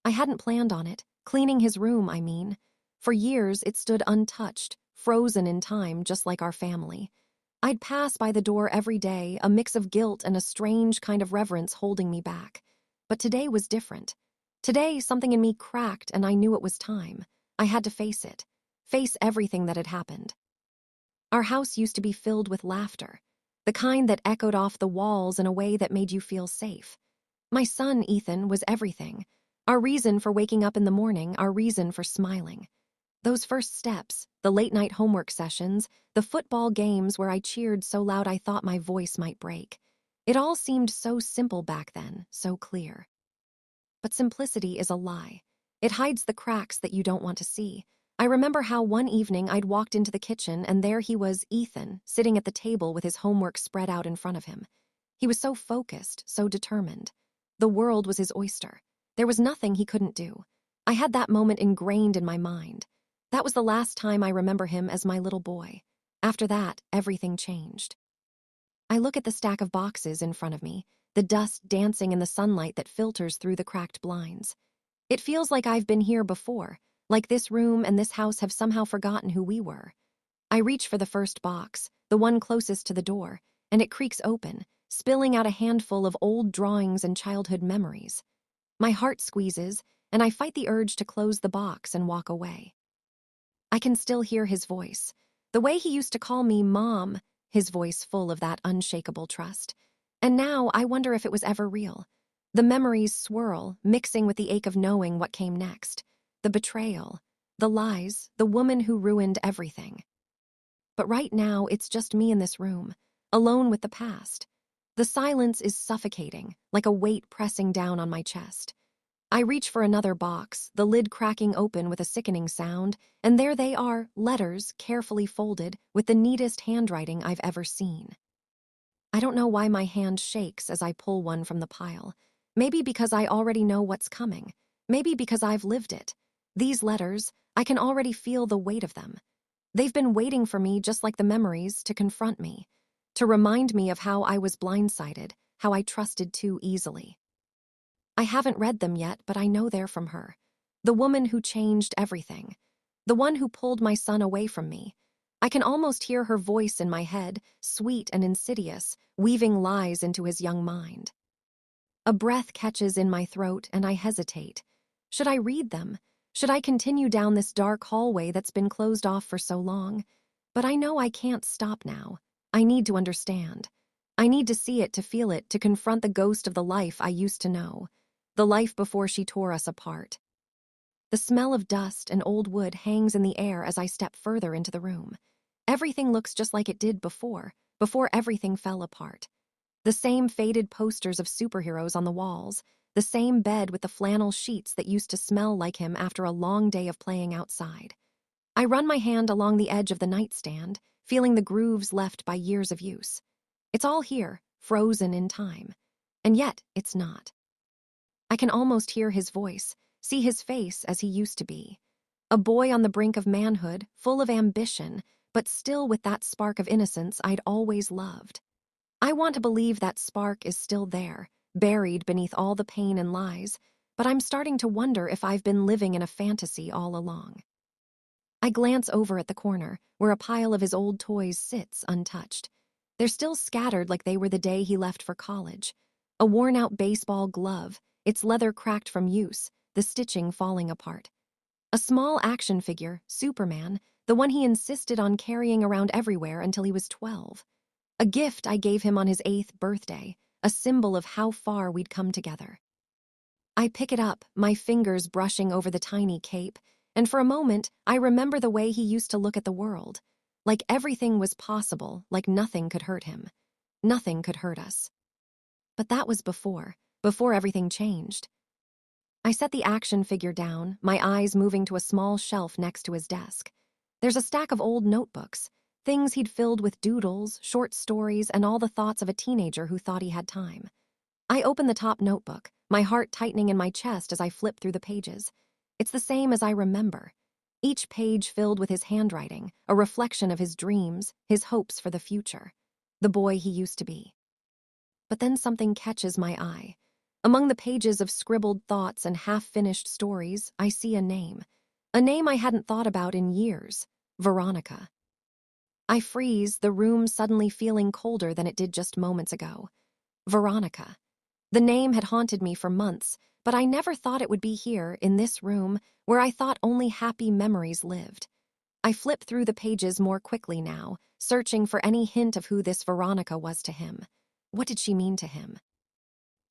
I hadn't planned on it. Cleaning his room, I mean. For years, it stood untouched, frozen in time, just like our family. I'd pass by the door every day, a mix of guilt and a strange kind of reverence holding me back. But today was different. Today, something in me cracked, and I knew it was time. I had to face it. Face everything that had happened. Our house used to be filled with laughter, the kind that echoed off the walls in a way that made you feel safe. My son, Ethan, was everything. Our reason for waking up in the morning, our reason for smiling. Those first steps, the late-night homework sessions, the football games where I cheered so loud I thought my voice might break. It all seemed so simple back then, so clear. But simplicity is a lie. It hides the cracks that you don't want to see. I remember how one evening I'd walked into the kitchen and there he was, Ethan, sitting at the table with his homework spread out in front of him. He was so focused, so determined. The world was his oyster. There was nothing he couldn't do. I had that moment ingrained in my mind. That was the last time I remember him as my little boy. After that, everything changed. I look at the stack of boxes in front of me, the dust dancing in the sunlight that filters through the cracked blinds. It feels like I've been here before, like this room and this house have somehow forgotten who we were. I reach for the first box, the one closest to the door, and it creaks open, spilling out a handful of old drawings and childhood memories. My heart squeezes, and I fight the urge to close the box and walk away. I can still hear his voice, the way he used to call me Mom, his voice full of that unshakable trust. And now I wonder if it was ever real. The memories swirl, mixing with the ache of knowing what came next. The betrayal, the lies, the woman who ruined everything. But right now, it's just me in this room, alone with the past. The silence is suffocating, like a weight pressing down on my chest. I reach for another box, the lid cracking open with a sickening sound, and there they are, letters carefully folded with the neatest handwriting I've ever seen. I don't know why my hand shakes as I pull one from the pile. Maybe because I already know what's coming. Maybe because I've lived it. These letters, I can already feel the weight of them. They've been waiting for me just like the memories to confront me, to remind me of how I was blindsided, how I trusted too easily. I haven't read them yet, but I know they're from her. The woman who changed everything. The one who pulled my son away from me. I can almost hear her voice in my head, sweet and insidious, weaving lies into his young mind. A breath catches in my throat and I hesitate. Should I read them? Should I continue down this dark hallway that's been closed off for so long? But I know I can't stop now. I need to understand. I need to see it, to feel it, to confront the ghost of the life I used to know. The life before she tore us apart. The smell of dust and old wood hangs in the air as I step further into the room. Everything looks just like it did before everything fell apart. The same faded posters of superheroes on the walls, the same bed with the flannel sheets that used to smell like him after a long day of playing outside. I run my hand along the edge of the nightstand, feeling the grooves left by years of use. It's all here, frozen in time. And yet, it's not. I can almost hear his voice, see his face as he used to be. A boy on the brink of manhood, full of ambition, but still with that spark of innocence I'd always loved. I want to believe that spark is still there, buried beneath all the pain and lies, but I'm starting to wonder if I've been living in a fantasy all along. I glance over at the corner, where a pile of his old toys sits untouched. They're still scattered like they were the day he left for college. A worn-out baseball glove, its leather cracked from use, the stitching falling apart. A small action figure, Superman, the one he insisted on carrying around everywhere until he was 12. A gift I gave him on his 8th birthday, a symbol of how far we'd come together. I pick it up, my fingers brushing over the tiny cape, and for a moment, I remember the way he used to look at the world. Like everything was possible, like nothing could hurt him. Nothing could hurt us. But that was before everything changed. I set the action figure down, my eyes moving to a small shelf next to his desk. There's a stack of old notebooks, things he'd filled with doodles, short stories, and all the thoughts of a teenager who thought he had time. I open the top notebook, my heart tightening in my chest as I flip through the pages. It's the same as I remember. Each page filled with his handwriting, a reflection of his dreams, his hopes for the future. The boy he used to be. But then something catches my eye. Among the pages of scribbled thoughts and half-finished stories, I see a name. A name I hadn't thought about in years. Veronica. I freeze, the room suddenly feeling colder than it did just moments ago. Veronica. The name had haunted me for months, but I never thought it would be here, in this room, where I thought only happy memories lived. I flip through the pages more quickly now, searching for any hint of who this Veronica was to him. What did she mean to him?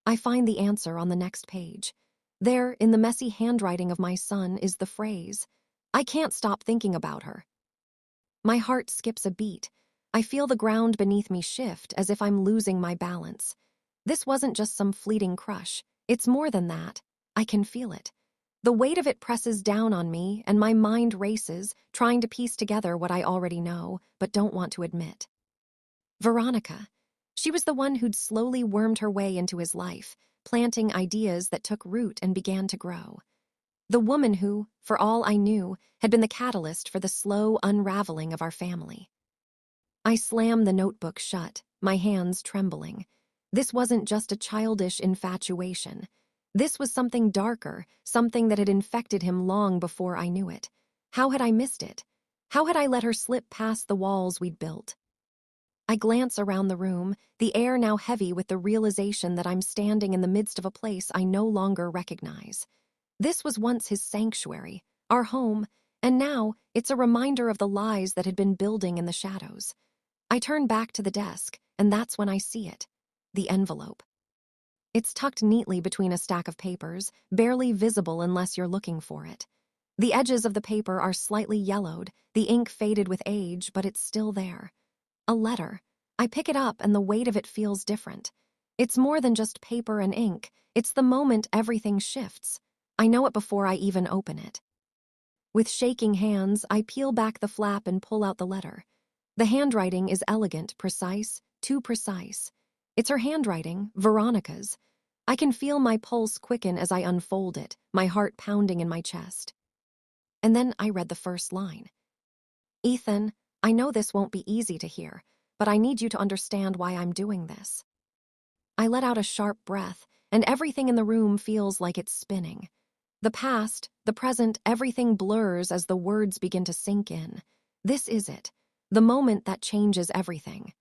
I find the answer on the next page. There, in the messy handwriting of my son, is the phrase, "I can't stop thinking about her." My heart skips a beat. I feel the ground beneath me shift as if I'm losing my balance. This wasn't just some fleeting crush. It's more than that. I can feel it. The weight of it presses down on me, and my mind races, trying to piece together what I already know, but don't want to admit. Veronica. She was the one who'd slowly wormed her way into his life, planting ideas that took root and began to grow. The woman who, for all I knew, had been the catalyst for the slow unraveling of our family. I slammed the notebook shut, my hands trembling. This wasn't just a childish infatuation. This was something darker, something that had infected him long before I knew it. How had I missed it? How had I let her slip past the walls we'd built? I glance around the room, the air now heavy with the realization that I'm standing in the midst of a place I no longer recognize. This was once his sanctuary, our home, and now it's a reminder of the lies that had been building in the shadows. I turn back to the desk, and that's when I see it. The envelope. It's tucked neatly between a stack of papers, barely visible unless you're looking for it. The edges of the paper are slightly yellowed, the ink faded with age, but it's still there. A letter. I pick it up and the weight of it feels different. It's more than just paper and ink. It's the moment everything shifts. I know it before I even open it. With shaking hands, I peel back the flap and pull out the letter. The handwriting is elegant, precise, too precise. It's her handwriting, Veronica's. I can feel my pulse quicken as I unfold it, my heart pounding in my chest. And then I read the first line. "Ethan, I know this won't be easy to hear, but I need you to understand why I'm doing this." I let out a sharp breath, and everything in the room feels like it's spinning. The past, the present, everything blurs as the words begin to sink in. This is it, the moment that changes everything.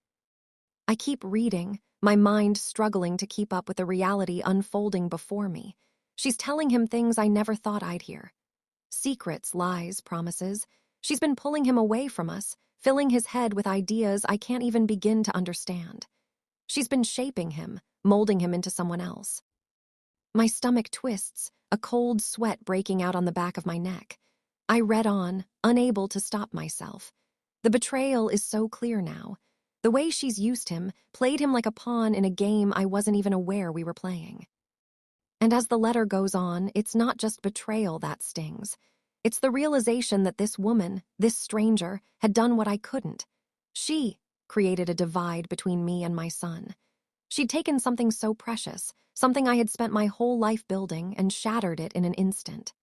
I keep reading, my mind struggling to keep up with the reality unfolding before me. She's telling him things I never thought I'd hear. Secrets, lies, promises. She's been pulling him away from us, filling his head with ideas I can't even begin to understand. She's been shaping him, molding him into someone else. My stomach twists, a cold sweat breaking out on the back of my neck. I read on, unable to stop myself. The betrayal is so clear now. The way she's used him, played him like a pawn in a game I wasn't even aware we were playing. And as the letter goes on, it's not just betrayal that stings. It's the realization that this woman, this stranger, had done what I couldn't. She created a divide between me and my son. She'd taken something so precious, something I had spent my whole life building, and shattered it in an instant.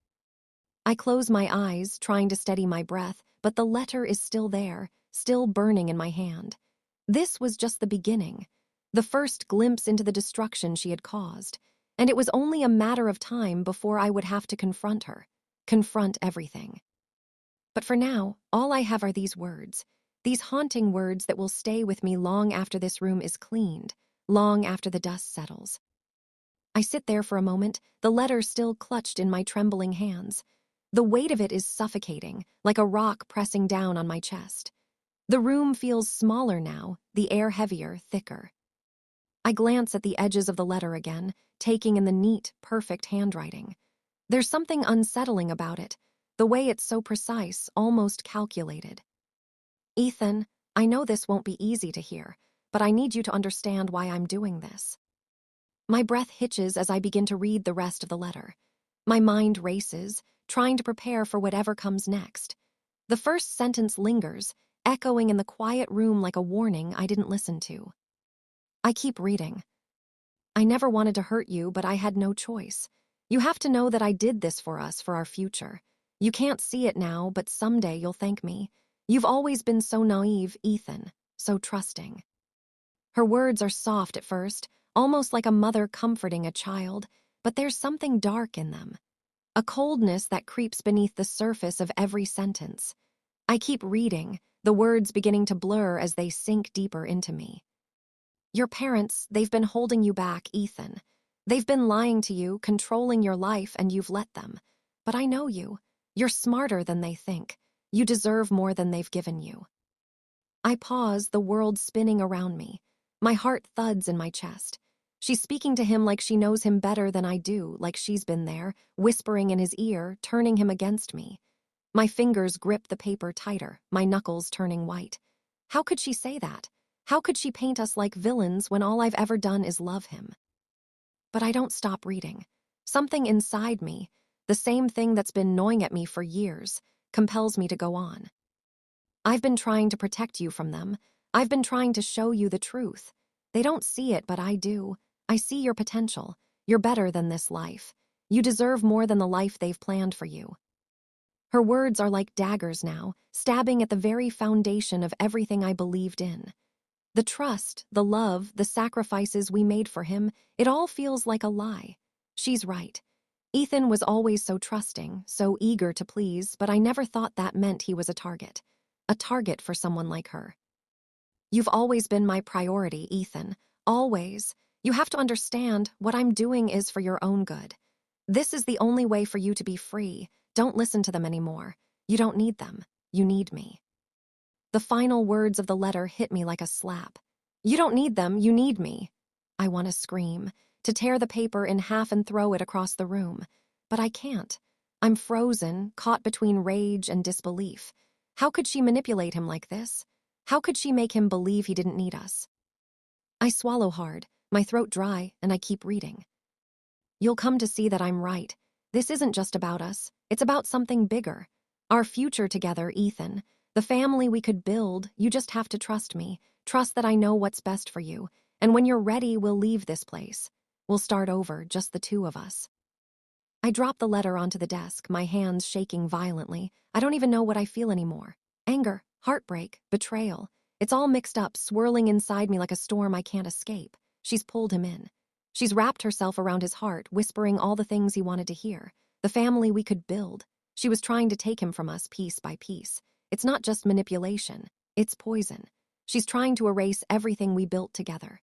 I close my eyes, trying to steady my breath, but the letter is still there, still burning in my hand. This was just the beginning, the first glimpse into the destruction she had caused, and it was only a matter of time before I would have to confront her, confront everything. But for now, all I have are these words, these haunting words that will stay with me long after this room is cleaned, long after the dust settles. I sit there for a moment, the letter still clutched in my trembling hands. The weight of it is suffocating, like a rock pressing down on my chest. The room feels smaller now, the air heavier, thicker. I glance at the edges of the letter again, taking in the neat, perfect handwriting. There's something unsettling about it, the way it's so precise, almost calculated. "Ethan, I know this won't be easy to hear, but I need you to understand why I'm doing this." My breath hitches as I begin to read the rest of the letter. My mind races, trying to prepare for whatever comes next. The first sentence lingers, echoing in the quiet room like a warning I didn't listen to. I keep reading. "I never wanted to hurt you, but I had no choice. You have to know that I did this for us, for our future. You can't see it now, but someday you'll thank me. You've always been so naive, Ethan, so trusting." Her words are soft at first, almost like a mother comforting a child, but there's something dark in them. A coldness that creeps beneath the surface of every sentence. I keep reading, the words beginning to blur as they sink deeper into me. Your parents, they've been holding you back, Ethan. They've been lying to you, controlling your life, and you've let them. But I know you. You're smarter than they think. You deserve more than they've given you. I pause, the world spinning around me. My heart thuds in my chest. She's speaking to him like she knows him better than I do, like she's been there, whispering in his ear, turning him against me. My fingers grip the paper tighter, my knuckles turning white. How could she say that? How could she paint us like villains when all I've ever done is love him? But I don't stop reading. Something inside me, the same thing that's been gnawing at me for years, compels me to go on. I've been trying to protect you from them. I've been trying to show you the truth. They don't see it, but I do. I see your potential. You're better than this life. You deserve more than the life they've planned for you. Her words are like daggers now, stabbing at the very foundation of everything I believed in. The trust, the love, the sacrifices we made for him, it all feels like a lie. She's right. Ethan was always so trusting, so eager to please, but I never thought that meant he was a target. A target for someone like her. You've always been my priority, Ethan. Always. You have to understand what I'm doing is for your own good. This is the only way for you to be free. Don't listen to them anymore. You don't need them. You need me. The final words of the letter hit me like a slap. You don't need them, you need me. I want to scream, to tear the paper in half and throw it across the room. But I can't. I'm frozen, caught between rage and disbelief. How could she manipulate him like this? How could she make him believe he didn't need us? I swallow hard, my throat dry, and I keep reading. You'll come to see that I'm right. This isn't just about us. It's about something bigger. Our future together, Ethan. The family we could build. You just have to trust me. Trust that I know what's best for you. And when you're ready, we'll leave this place. We'll start over, just the two of us. I drop the letter onto the desk, my hands shaking violently. I don't even know what I feel anymore. Anger, heartbreak, betrayal. It's all mixed up, swirling inside me like a storm I can't escape. She's pulled him in. She's wrapped herself around his heart, whispering all the things he wanted to hear. The family we could build. She was trying to take him from us piece by piece. It's not just manipulation. It's poison. She's trying to erase everything we built together.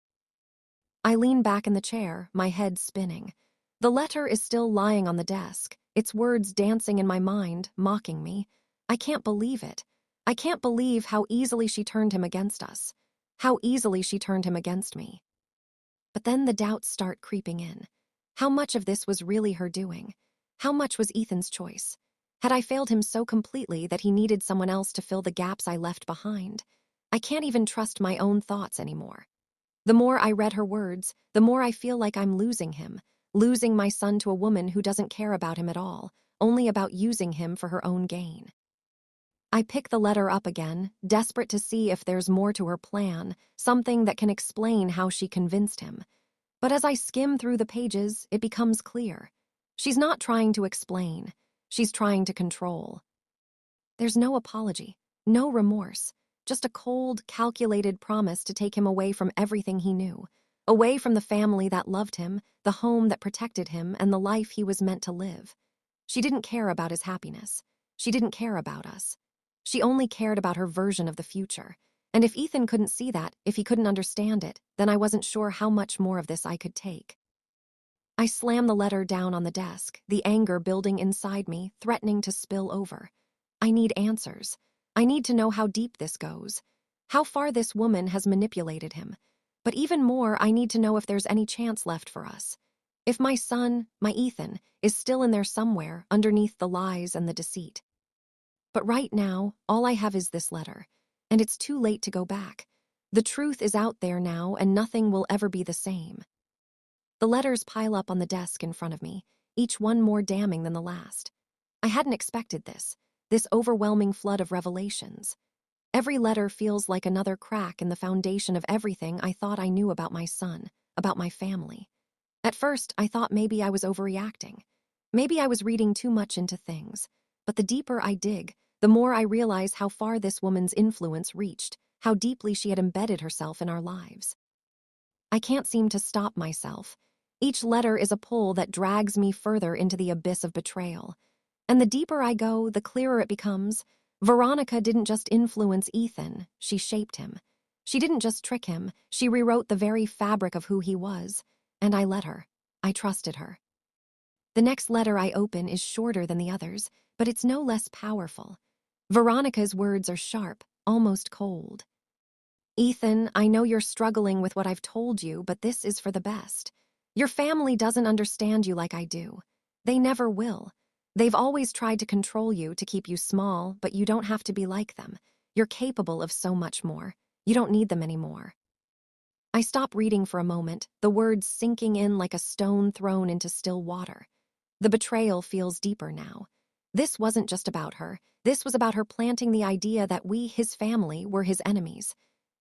I lean back in the chair, my head spinning. The letter is still lying on the desk, its words dancing in my mind, mocking me. I can't believe it. I can't believe how easily she turned him against us. How easily she turned him against me. But then the doubts start creeping in. How much of this was really her doing? How much was Ethan's choice? Had I failed him so completely that he needed someone else to fill the gaps I left behind? I can't even trust my own thoughts anymore. The more I read her words, the more I feel like I'm losing him, losing my son to a woman who doesn't care about him at all, only about using him for her own gain. I pick the letter up again, desperate to see if there's more to her plan, something that can explain how she convinced him. But as I skim through the pages, it becomes clear. She's not trying to explain. She's trying to control. There's no apology, no remorse, just a cold, calculated promise to take him away from everything he knew, away from the family that loved him, the home that protected him, and the life he was meant to live. She didn't care about his happiness. She didn't care about us. She only cared about her version of the future. And if Ethan couldn't see that, if he couldn't understand it, then I wasn't sure how much more of this I could take. I slam the letter down on the desk, the anger building inside me, threatening to spill over. I need answers. I need to know how deep this goes, how far this woman has manipulated him. But even more, I need to know if there's any chance left for us. If my son, my Ethan, is still in there somewhere, underneath the lies and the deceit. But right now, all I have is this letter, and it's too late to go back. The truth is out there now, and nothing will ever be the same. The letters pile up on the desk in front of me, each one more damning than the last. I hadn't expected this overwhelming flood of revelations. Every letter feels like another crack in the foundation of everything I thought I knew about my son, about my family. At first, I thought maybe I was overreacting. Maybe I was reading too much into things. But the deeper I dig, the more I realize how far this woman's influence reached, how deeply she had embedded herself in our lives. I can't seem to stop myself. Each letter is a pull that drags me further into the abyss of betrayal. And the deeper I go, the clearer it becomes. Veronica didn't just influence Ethan, she shaped him. She didn't just trick him, she rewrote the very fabric of who he was. And I let her. I trusted her. The next letter I open is shorter than the others, but it's no less powerful. Veronica's words are sharp, almost cold. Ethan, I know you're struggling with what I've told you, but this is for the best. Your family doesn't understand you like I do. They never will. They've always tried to control you to keep you small, but you don't have to be like them. You're capable of so much more. You don't need them anymore. I stop reading for a moment, the words sinking in like a stone thrown into still water. The betrayal feels deeper now. This wasn't just about her. This was about her planting the idea that we, his family, were his enemies.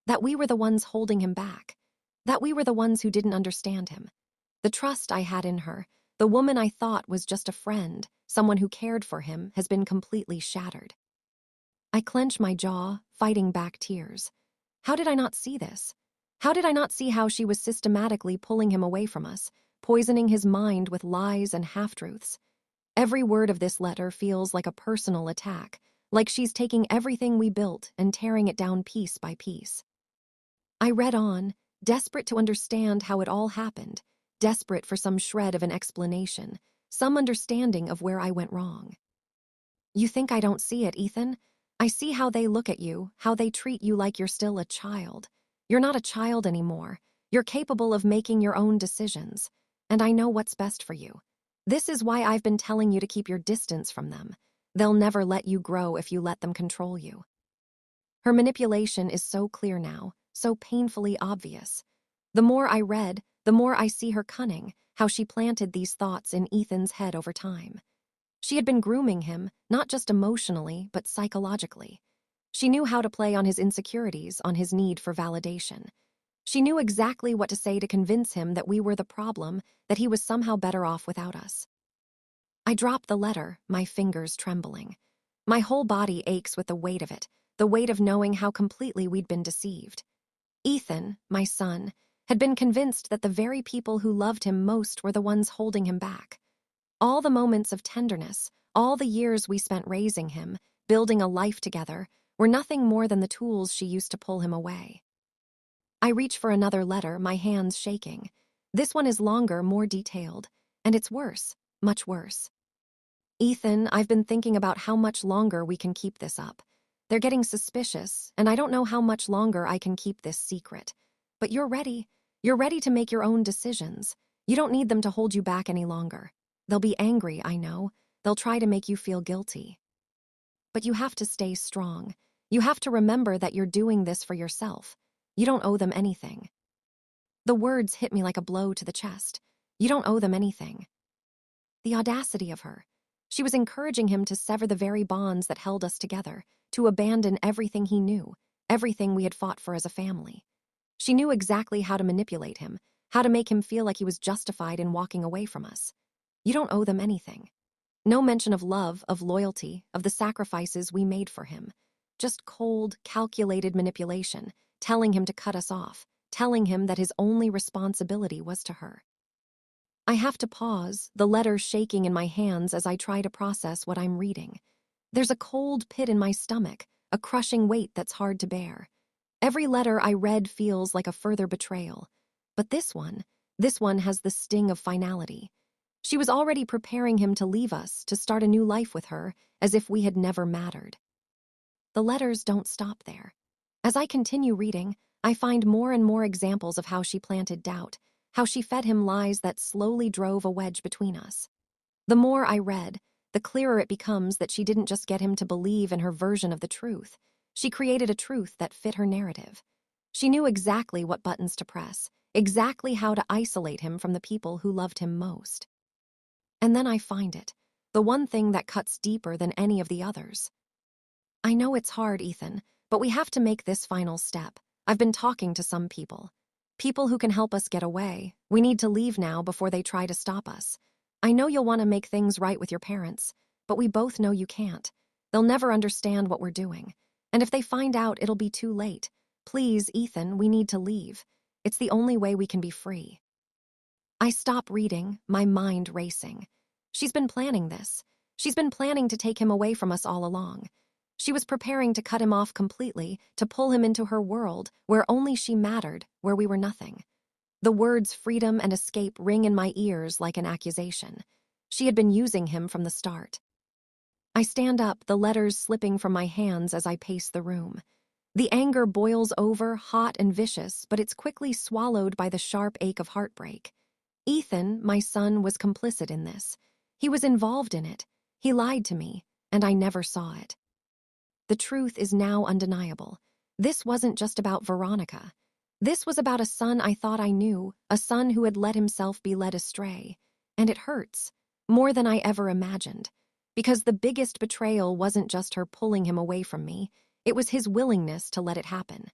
That we were the ones holding him back. That we were the ones who didn't understand him. The trust I had in her, the woman I thought was just a friend, someone who cared for him, has been completely shattered. I clench my jaw, fighting back tears. How did I not see this? How did I not see how she was systematically pulling him away from us, poisoning his mind with lies and half-truths? Every word of this letter feels like a personal attack, like she's taking everything we built and tearing it down piece by piece. I read on, desperate to understand how it all happened, desperate for some shred of an explanation, some understanding of where I went wrong. You think I don't see it, Ethan? I see how they look at you, how they treat you like you're still a child. You're not a child anymore. You're capable of making your own decisions. And I know what's best for you. This is why I've been telling you to keep your distance from them. They'll never let you grow if you let them control you. Her manipulation is so clear now, so painfully obvious. The more I read, the more I see her cunning, how she planted these thoughts in Ethan's head over time. She had been grooming him, not just emotionally, but psychologically. She knew how to play on his insecurities, on his need for validation. She knew exactly what to say to convince him that we were the problem, that he was somehow better off without us. I drop the letter, my fingers trembling. My whole body aches with the weight of it, the weight of knowing how completely we'd been deceived. Ethan, my son, had been convinced that the very people who loved him most were the ones holding him back. All the moments of tenderness, all the years we spent raising him, building a life together, were nothing more than the tools she used to pull him away. I reach for another letter, my hands shaking. This one is longer, more detailed, and it's worse, much worse. Ethan, I've been thinking about how much longer we can keep this up. They're getting suspicious, and I don't know how much longer I can keep this secret. But you're ready. You're ready to make your own decisions. You don't need them to hold you back any longer. They'll be angry, I know. They'll try to make you feel guilty. But you have to stay strong. You have to remember that you're doing this for yourself. You don't owe them anything. The words hit me like a blow to the chest. You don't owe them anything. The audacity of her. She was encouraging him to sever the very bonds that held us together, to abandon everything he knew, everything we had fought for as a family. She knew exactly how to manipulate him, how to make him feel like he was justified in walking away from us. You don't owe them anything. No mention of love, of loyalty, of the sacrifices we made for him. Just cold, calculated manipulation, telling him to cut us off, telling him that his only responsibility was to her. I have to pause, the letter shaking in my hands as I try to process what I'm reading. There's a cold pit in my stomach, a crushing weight that's hard to bear. Every letter I read feels like a further betrayal. But this one has the sting of finality. She was already preparing him to leave us, to start a new life with her, as if we had never mattered. The letters don't stop there. As I continue reading, I find more and more examples of how she planted doubt, how she fed him lies that slowly drove a wedge between us. The more I read, the clearer it becomes that she didn't just get him to believe in her version of the truth. She created a truth that fit her narrative. She knew exactly what buttons to press, exactly how to isolate him from the people who loved him most. And then I find it, the one thing that cuts deeper than any of the others. I know it's hard, Ethan, but we have to make this final step. I've been talking to some people. People who can help us get away. We need to leave now before they try to stop us. I know you'll want to make things right with your parents, but we both know you can't. They'll never understand what we're doing. And if they find out, it'll be too late. Please, Ethan, we need to leave. It's the only way we can be free. I stop reading, my mind racing. She's been planning this. She's been planning to take him away from us all along. She was preparing to cut him off completely, to pull him into her world, where only she mattered, where we were nothing. The words freedom and escape ring in my ears like an accusation. She had been using him from the start. I stand up, the letters slipping from my hands as I pace the room. The anger boils over, hot and vicious, but it's quickly swallowed by the sharp ache of heartbreak. Ethan, my son, was complicit in this. He was involved in it. He lied to me, and I never saw it. The truth is now undeniable. This wasn't just about Veronica. This was about a son I thought I knew, a son who had let himself be led astray. And it hurts, more than I ever imagined. Because the biggest betrayal wasn't just her pulling him away from me, it was his willingness to let it happen.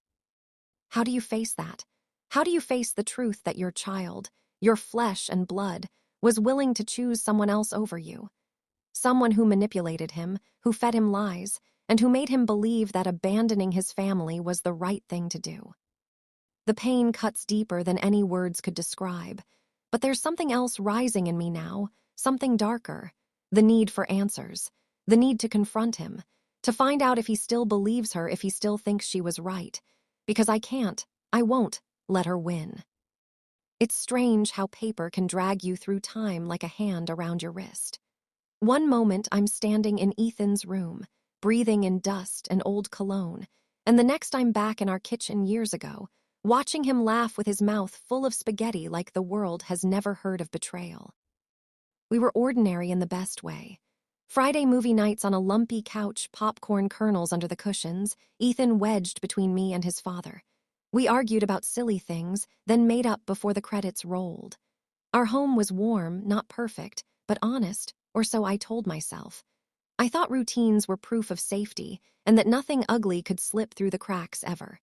How do you face that? How do you face the truth that your child, your flesh and blood, was willing to choose someone else over you? Someone who manipulated him, who fed him lies, and who made him believe that abandoning his family was the right thing to do. The pain cuts deeper than any words could describe, but there's something else rising in me now, something darker. The need for answers, the need to confront him, to find out if he still believes her, if he still thinks she was right. Because I won't let her win. It's strange how paper can drag you through time like a hand around your wrist. One moment I'm standing in Ethan's room, breathing in dust and old cologne, and the next I'm back in our kitchen years ago, watching him laugh with his mouth full of spaghetti like the world has never heard of betrayal. We were ordinary in the best way. Friday movie nights on a lumpy couch, popcorn kernels under the cushions, Ethan wedged between me and his father. We argued about silly things, then made up before the credits rolled. Our home was warm, not perfect, but honest, or so I told myself. I thought routines were proof of safety, and that nothing ugly could slip through the cracks ever.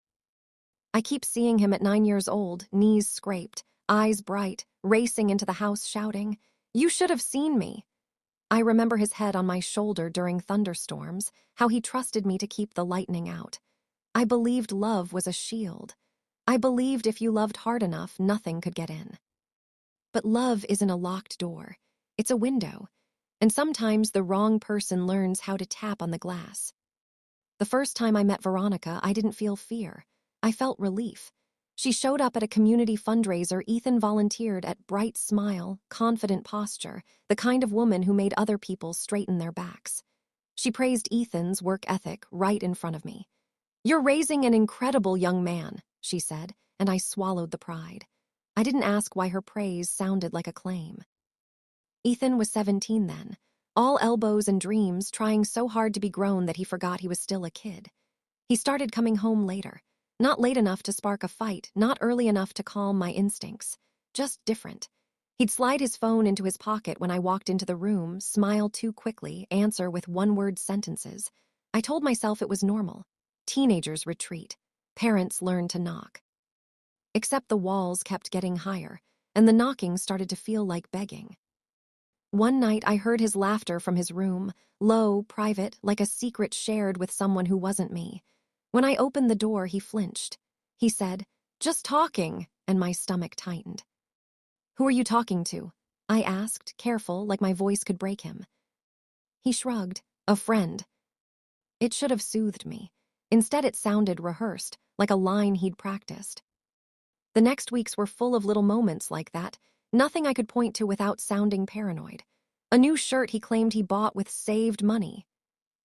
I keep seeing him at 9 years old, knees scraped, eyes bright, racing into the house shouting, "You should have seen me." I remember his head on my shoulder during thunderstorms, how he trusted me to keep the lightning out. I believed love was a shield. I believed if you loved hard enough, nothing could get in. But love isn't a locked door. It's a window. And sometimes the wrong person learns how to tap on the glass. The first time I met Veronica, I didn't feel fear. I felt relief. She showed up at a community fundraiser. Ethan volunteered at bright smile, confident posture, the kind of woman who made other people straighten their backs. She praised Ethan's work ethic right in front of me. "You're raising an incredible young man," she said, and I swallowed the pride. I didn't ask why her praise sounded like a claim. Ethan was 17 then, all elbows and dreams, trying so hard to be grown that he forgot he was still a kid. He started coming home later. Not late enough to spark a fight, not early enough to calm my instincts. Just different. He'd slide his phone into his pocket when I walked into the room, smile too quickly, answer with one-word sentences. I told myself it was normal. Teenagers retreat. Parents learn to knock. Except the walls kept getting higher, and the knocking started to feel like begging. One night I heard his laughter from his room, low, private, like a secret shared with someone who wasn't me. When I opened the door, he flinched. He said, "Just talking," and my stomach tightened. "Who are you talking to?" I asked, careful, like my voice could break him. He shrugged. "A friend." It should have soothed me. Instead, it sounded rehearsed, like a line he'd practiced. The next weeks were full of little moments like that, nothing I could point to without sounding paranoid. A new shirt he claimed he bought with saved money.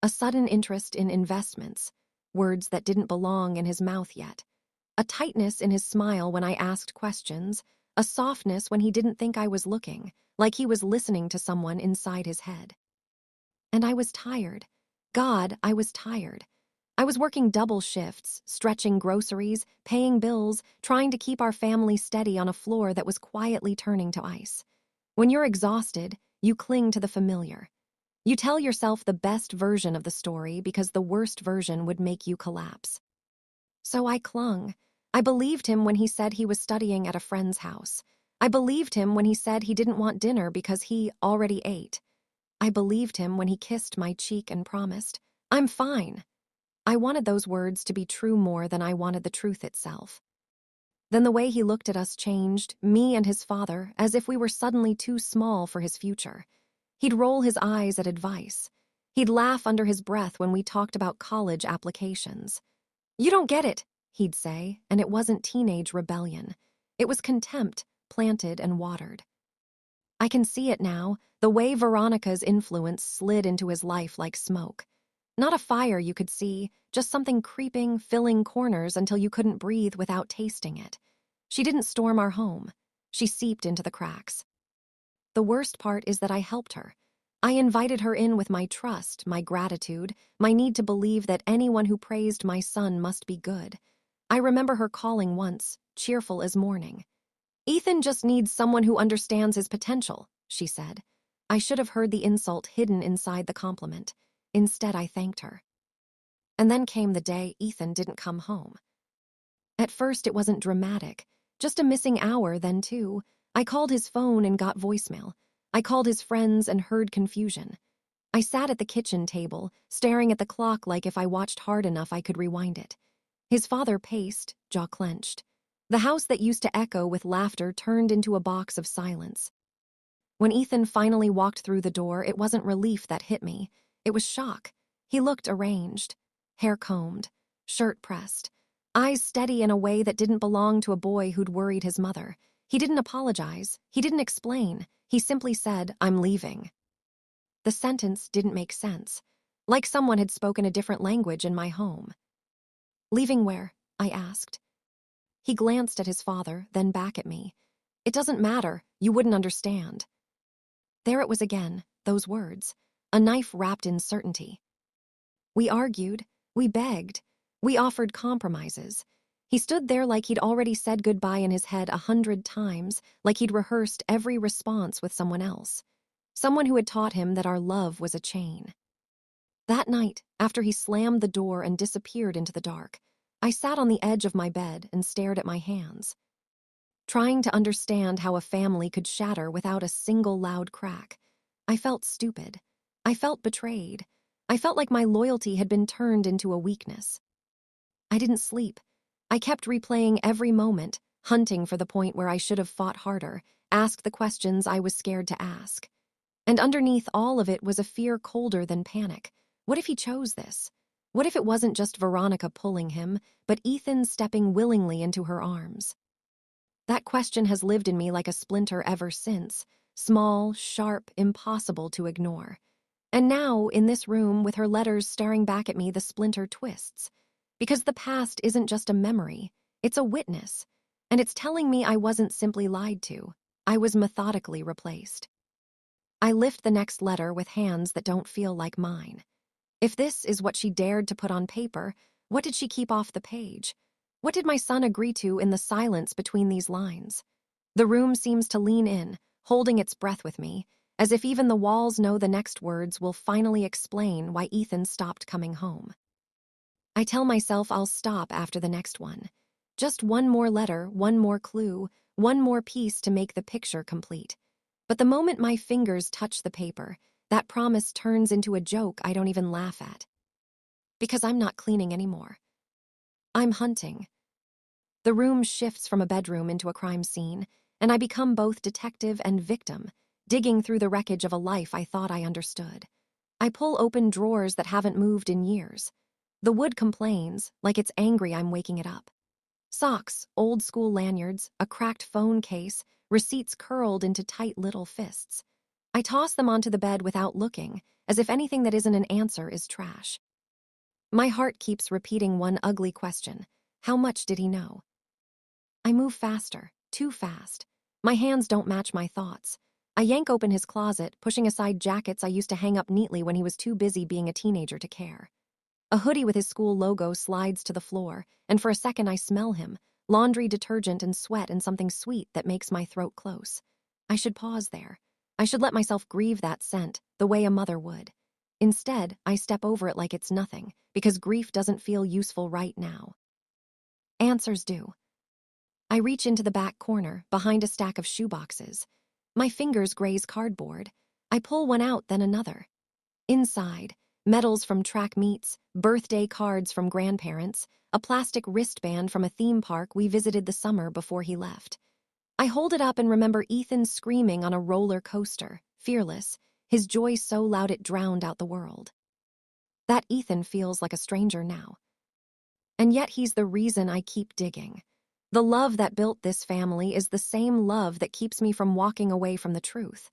A sudden interest in investments, words that didn't belong in his mouth yet. A tightness in his smile when I asked questions, a softness when he didn't think I was looking, like he was listening to someone inside his head. And I was tired. God, I was tired. I was working double shifts, stretching groceries, paying bills, trying to keep our family steady on a floor that was quietly turning to ice. When you're exhausted, you cling to the familiar. You tell yourself the best version of the story because the worst version would make you collapse. So I clung. I believed him when he said he was studying at a friend's house. I believed him when he said he didn't want dinner because he already ate. I believed him when he kissed my cheek and promised, "I'm fine." I wanted those words to be true more than I wanted the truth itself. Then the way he looked at us changed, me and his father, as if we were suddenly too small for his future. He'd roll his eyes at advice. He'd laugh under his breath when we talked about college applications. "You don't get it," he'd say, and it wasn't teenage rebellion. It was contempt, planted and watered. I can see it now, the way Veronica's influence slid into his life like smoke. Not a fire you could see, just something creeping, filling corners until you couldn't breathe without tasting it. She didn't storm our home. She seeped into the cracks. The worst part is that I helped her. I invited her in with my trust, my gratitude, my need to believe that anyone who praised my son must be good. I remember her calling once, cheerful as morning. "Ethan just needs someone who understands his potential," she said. I should have heard the insult hidden inside the compliment. Instead, I thanked her. And then came the day Ethan didn't come home. At first, it wasn't dramatic. Just a missing hour, then two. I called his phone and got voicemail. I called his friends and heard confusion. I sat at the kitchen table, staring at the clock like if I watched hard enough I could rewind it. His father paced, jaw clenched. The house that used to echo with laughter turned into a box of silence. When Ethan finally walked through the door, it wasn't relief that hit me. It was shock. He looked arranged. Hair combed, shirt pressed, eyes steady in a way that didn't belong to a boy who'd worried his mother. He didn't apologize. He didn't explain. He simply said, "I'm leaving." The sentence didn't make sense. Like someone had spoken a different language in my home. "Leaving where?" I asked. He glanced at his father, then back at me. "It doesn't matter. You wouldn't understand." There it was again, those words. A knife wrapped in certainty. We argued. We begged. We offered compromises. He stood there like he'd already said goodbye in his head 100 times, like he'd rehearsed every response with someone else. Someone who had taught him that our love was a chain. That night, after he slammed the door and disappeared into the dark, I sat on the edge of my bed and stared at my hands, trying to understand how a family could shatter without a single loud crack. I felt stupid. I felt betrayed. I felt like my loyalty had been turned into a weakness. I didn't sleep. I kept replaying every moment, hunting for the point where I should have fought harder, asked the questions I was scared to ask. And underneath all of it was a fear colder than panic. What if he chose this? What if it wasn't just Veronica pulling him, but Ethan stepping willingly into her arms? That question has lived in me like a splinter ever since, small, sharp, impossible to ignore. And now, in this room, with her letters staring back at me, the splinter twists. Because the past isn't just a memory, it's a witness. And it's telling me I wasn't simply lied to. I was methodically replaced. I lift the next letter with hands that don't feel like mine. If this is what she dared to put on paper, what did she keep off the page? What did my son agree to in the silence between these lines? The room seems to lean in, holding its breath with me, as if even the walls know the next words will finally explain why Ethan stopped coming home. I tell myself I'll stop after the next one. Just one more letter, one more clue, one more piece to make the picture complete. But the moment my fingers touch the paper, that promise turns into a joke I don't even laugh at. Because I'm not cleaning anymore. I'm hunting. The room shifts from a bedroom into a crime scene, and I become both detective and victim, digging through the wreckage of a life I thought I understood. I pull open drawers that haven't moved in years. The wood complains, like it's angry I'm waking it up. Socks, old school lanyards, a cracked phone case, receipts curled into tight little fists. I toss them onto the bed without looking, as if anything that isn't an answer is trash. My heart keeps repeating one ugly question. How much did he know? I move faster, too fast. My hands don't match my thoughts. I yank open his closet, pushing aside jackets I used to hang up neatly when he was too busy being a teenager to care. A hoodie with his school logo slides to the floor, and for a second I smell him, laundry detergent and sweat and something sweet that makes my throat close. I should pause there. I should let myself grieve that scent, the way a mother would. Instead, I step over it like it's nothing, because grief doesn't feel useful right now. Answers do. I reach into the back corner, behind a stack of shoeboxes. My fingers graze cardboard. I pull one out, then another. Inside, medals from track meets, birthday cards from grandparents, a plastic wristband from a theme park we visited the summer before he left. I hold it up and remember Ethan screaming on a roller coaster, fearless, his joy so loud it drowned out the world. That Ethan feels like a stranger now. And yet he's the reason I keep digging. The love that built this family is the same love that keeps me from walking away from the truth.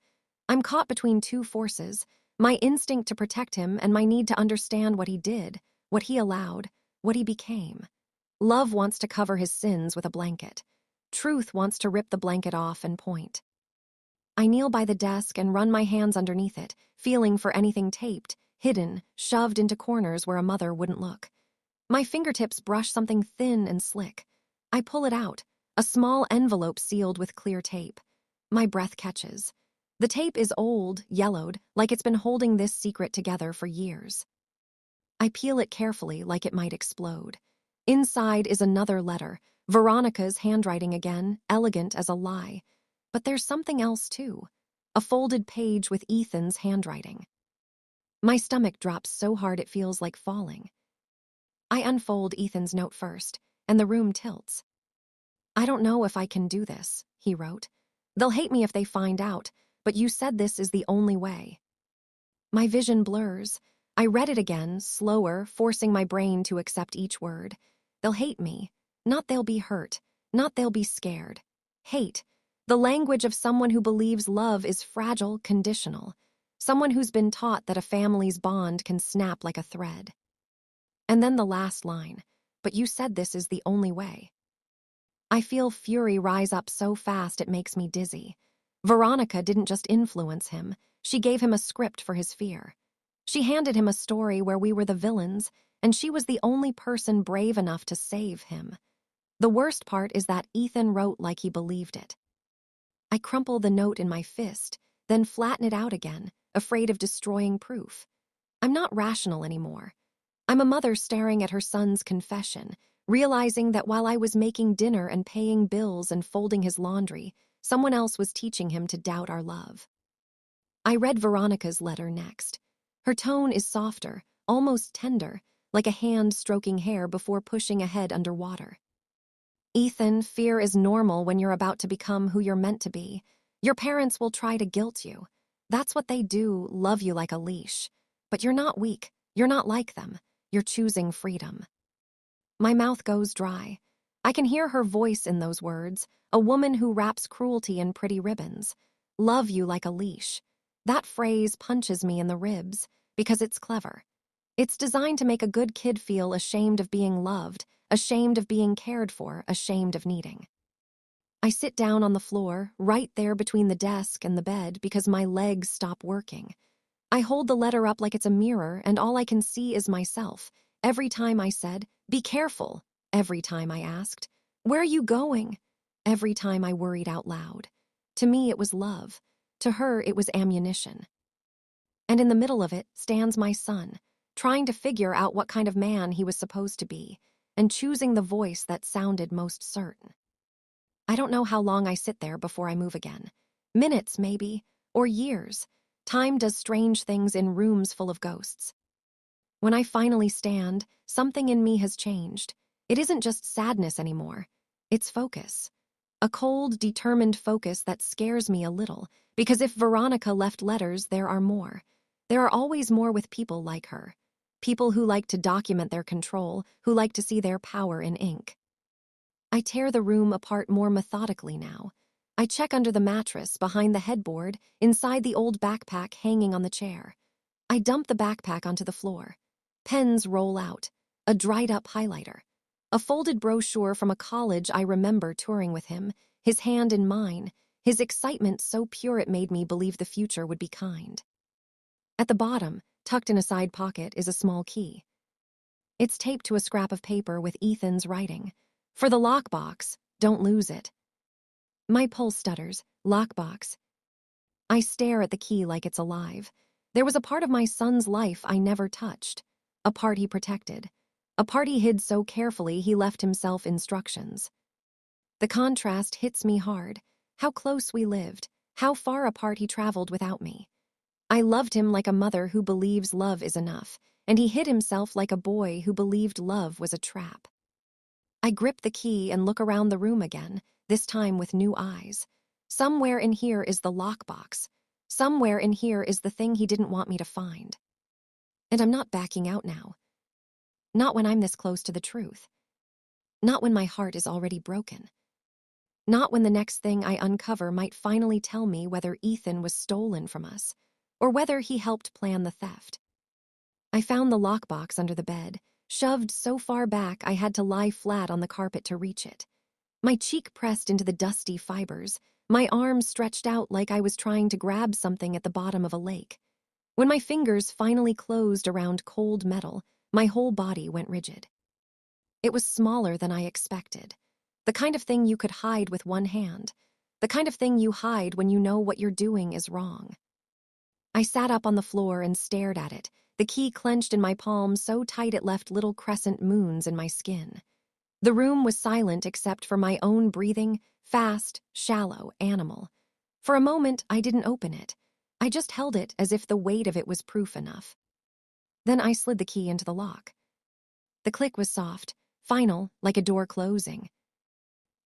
I'm caught between two forces, my instinct to protect him and my need to understand what he did, what he allowed, what he became. Love wants to cover his sins with a blanket. Truth wants to rip the blanket off and point. I kneel by the desk and run my hands underneath it, feeling for anything taped, hidden, shoved into corners where a mother wouldn't look. My fingertips brush something thin and slick. I pull it out, a small envelope sealed with clear tape. My breath catches. The tape is old, yellowed, like it's been holding this secret together for years. I peel it carefully, like it might explode. Inside is another letter, Veronica's handwriting again, elegant as a lie. But there's something else, too. A folded page with Ethan's handwriting. My stomach drops so hard it feels like falling. I unfold Ethan's note first, and the room tilts. "I don't know if I can do this," he wrote. "They'll hate me if they find out, but you said this is the only way." My vision blurs. I read it again, slower, forcing my brain to accept each word. They'll hate me. Not they'll be hurt. Not they'll be scared. Hate. The language of someone who believes love is fragile, conditional. Someone who's been taught that a family's bond can snap like a thread. And then the last line, "But you said this is the only way." I feel fury rise up so fast it makes me dizzy. Veronica didn't just influence him, she gave him a script for his fear. She handed him a story where we were the villains, and she was the only person brave enough to save him. The worst part is that Ethan wrote like he believed it. I crumple the note in my fist, then flatten it out again, afraid of destroying proof. I'm not rational anymore. I'm a mother staring at her son's confession, realizing that while I was making dinner and paying bills and folding his laundry, someone else was teaching him to doubt our love. I read Veronica's letter next. Her tone is softer, almost tender, like a hand stroking hair before pushing a head underwater. "Ethan, fear is normal when you're about to become who you're meant to be. Your parents will try to guilt you. That's what they do, love you like a leash. But you're not weak. You're not like them. You're choosing freedom." My mouth goes dry. I can hear her voice in those words, a woman who wraps cruelty in pretty ribbons. Love you like a leash. That phrase punches me in the ribs because it's clever. It's designed to make a good kid feel ashamed of being loved, ashamed of being cared for, ashamed of needing. I sit down on the floor, right there between the desk and the bed because my legs stop working. I hold the letter up like it's a mirror, and all I can see is myself. Every time I said, "Be careful." Every time I asked, "Where are you going?" Every time I worried out loud. To me, it was love. To her, it was ammunition. And in the middle of it stands my son, trying to figure out what kind of man he was supposed to be, and choosing the voice that sounded most certain. I don't know how long I sit there before I move again. Minutes, maybe, or years. Time does strange things in rooms full of ghosts. When I finally stand, something in me has changed. It isn't just sadness anymore. It's focus. A cold, determined focus that scares me a little, because if Veronica left letters, there are more. There are always more with people like her. People who like to document their control, who like to see their power in ink. I tear the room apart more methodically now. I check under the mattress, behind the headboard, inside the old backpack hanging on the chair. I dump the backpack onto the floor. Pens roll out. A dried-up highlighter. A folded brochure from a college I remember touring with him, his hand in mine, his excitement so pure it made me believe the future would be kind. At the bottom, tucked in a side pocket, is a small key. It's taped to a scrap of paper with Ethan's writing. "For the lockbox, don't lose it." My pulse stutters. Lockbox. I stare at the key like it's alive. There was a part of my son's life I never touched. A part he protected. A part he hid so carefully he left himself instructions. The contrast hits me hard. How close we lived. How far apart he traveled without me. I loved him like a mother who believes love is enough, and he hid himself like a boy who believed love was a trap. I grip the key and look around the room again, this time with new eyes. Somewhere in here is the lockbox. Somewhere in here is the thing he didn't want me to find. And I'm not backing out now. Not when I'm this close to the truth. Not when my heart is already broken. Not when the next thing I uncover might finally tell me whether Ethan was stolen from us, or whether he helped plan the theft. I found the lockbox under the bed, shoved so far back I had to lie flat on the carpet to reach it. My cheek pressed into the dusty fibers, my arms stretched out like I was trying to grab something at the bottom of a lake. When my fingers finally closed around cold metal, my whole body went rigid. It was smaller than I expected. The kind of thing you could hide with one hand. The kind of thing you hide when you know what you're doing is wrong. I sat up on the floor and stared at it, the key clenched in my palm so tight it left little crescent moons in my skin. The room was silent except for my own breathing, fast, shallow animal. For a moment, I didn't open it. I just held it as if the weight of it was proof enough. Then I slid the key into the lock. The click was soft, final, like a door closing.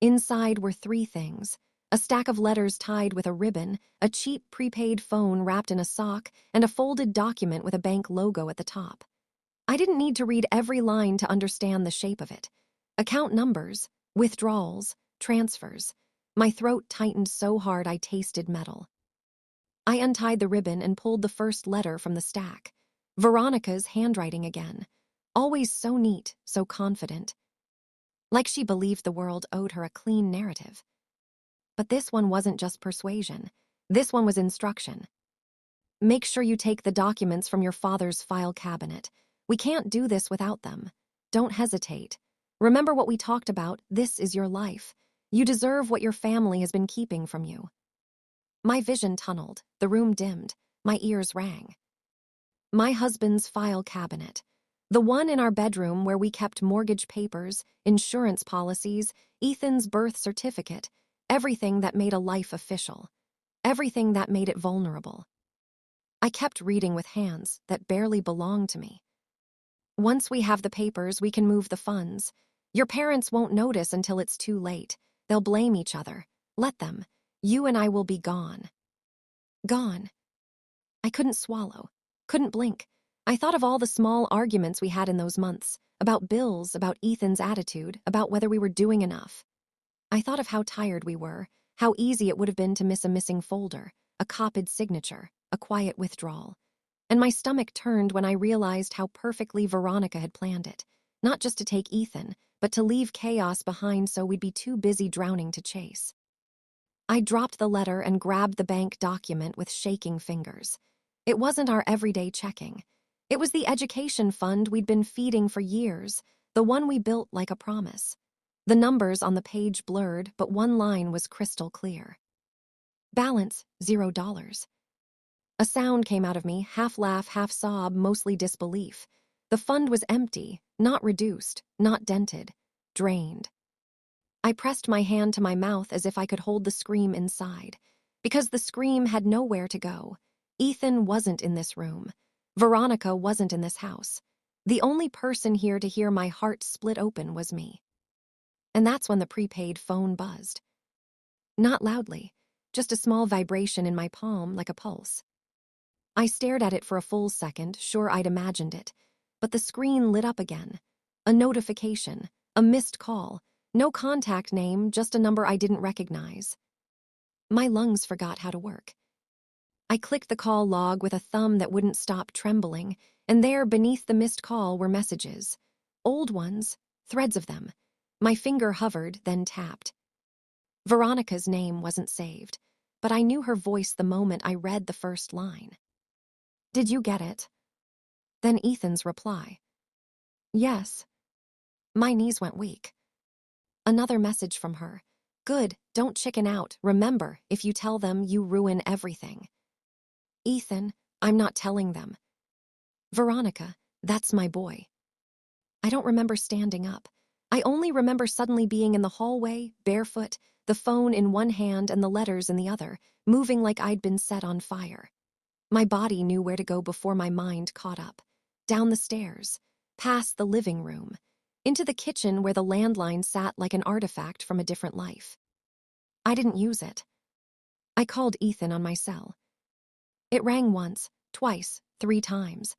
Inside were three things: a stack of letters tied with a ribbon, a cheap prepaid phone wrapped in a sock, and a folded document with a bank logo at the top. I didn't need to read every line to understand the shape of it. Account numbers, withdrawals, transfers. My throat tightened so hard I tasted metal. I untied the ribbon and pulled the first letter from the stack. Veronica's handwriting again. Always so neat, so confident. Like she believed the world owed her a clean narrative. But this one wasn't just persuasion. This one was instruction. Make sure you take the documents from your father's file cabinet. We can't do this without them. Don't hesitate. Remember what we talked about. This is your life. You deserve what your family has been keeping from you. My vision tunneled, the room dimmed, my ears rang. My husband's file cabinet. The one in our bedroom where we kept mortgage papers, insurance policies, Ethan's birth certificate, everything that made a life official. Everything that made it vulnerable. I kept reading with hands that barely belonged to me. Once we have the papers, we can move the funds. Your parents won't notice until it's too late. They'll blame each other. Let them. You and I will be gone. Gone. I couldn't swallow. Couldn't blink. I thought of all the small arguments we had in those months, about bills, about Ethan's attitude, about whether we were doing enough. I thought of how tired we were, how easy it would have been to miss a missing folder, a copied signature, a quiet withdrawal. And my stomach turned when I realized how perfectly Veronica had planned it, not just to take Ethan, but to leave chaos behind so we'd be too busy drowning to chase. I dropped the letter and grabbed the bank document with shaking fingers. It wasn't our everyday checking. It was the education fund we'd been feeding for years, the one we built like a promise. The numbers on the page blurred, but one line was crystal clear. Balance, $0. A sound came out of me, half laugh, half sob, mostly disbelief. The fund was empty, not reduced, not dented, drained. I pressed my hand to my mouth as if I could hold the scream inside, because the scream had nowhere to go. Ethan wasn't in this room. Veronica wasn't in this house. The only person here to hear my heart split open was me. And that's when the prepaid phone buzzed. Not loudly, just a small vibration in my palm like a pulse. I stared at it for a full second, sure I'd imagined it, but the screen lit up again. A notification, a missed call, no contact name, just a number I didn't recognize. My lungs forgot how to work. I clicked the call log with a thumb that wouldn't stop trembling, and there, beneath the missed call, were messages. Old ones, threads of them. My finger hovered, then tapped. Veronica's name wasn't saved, but I knew her voice the moment I read the first line. Did you get it? Then Ethan's reply. Yes. My knees went weak. Another message from her. Good, don't chicken out. Remember, if you tell them, you ruin everything. Ethan, I'm not telling them. Veronica, that's my boy. I don't remember standing up. I only remember suddenly being in the hallway, barefoot, the phone in one hand and the letters in the other, moving like I'd been set on fire. My body knew where to go before my mind caught up. Down the stairs, past the living room, into the kitchen where the landline sat like an artifact from a different life. I didn't use it. I called Ethan on my cell. It rang once, twice, 3 times.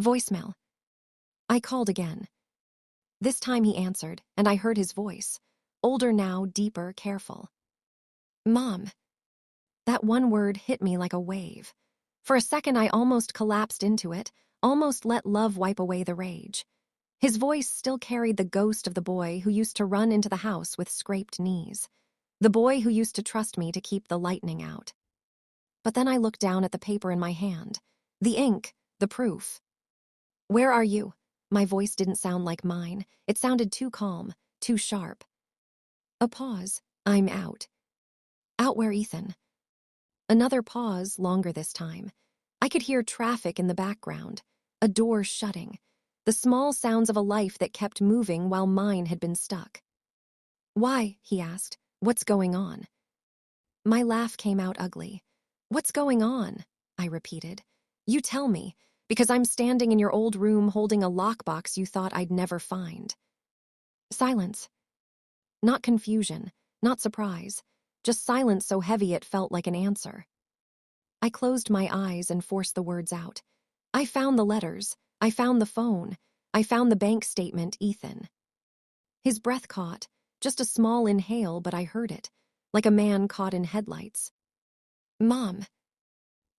Voicemail. I called again. This time he answered, and I heard his voice. Older now, deeper, careful. Mom. That one word hit me like a wave. For a second, I almost collapsed into it, almost let love wipe away the rage. His voice still carried the ghost of the boy who used to run into the house with scraped knees. The boy who used to trust me to keep the lightning out. But then I looked down at the paper in my hand. The ink, the proof. Where are you? My voice didn't sound like mine. It sounded too calm, too sharp. A pause. I'm out. Out where, Ethan? Another pause, longer this time. I could hear traffic in the background, a door shutting, the small sounds of a life that kept moving while mine had been stuck. Why? He asked. What's going on? My laugh came out ugly. What's going on? I repeated. You tell me, because I'm standing in your old room holding a lockbox you thought I'd never find. Silence. Not confusion, not surprise, just silence so heavy it felt like an answer. I closed my eyes and forced the words out. I found the letters. I found the phone. I found the bank statement, Ethan. His breath caught, just a small inhale, but I heard it, like a man caught in headlights. Mom.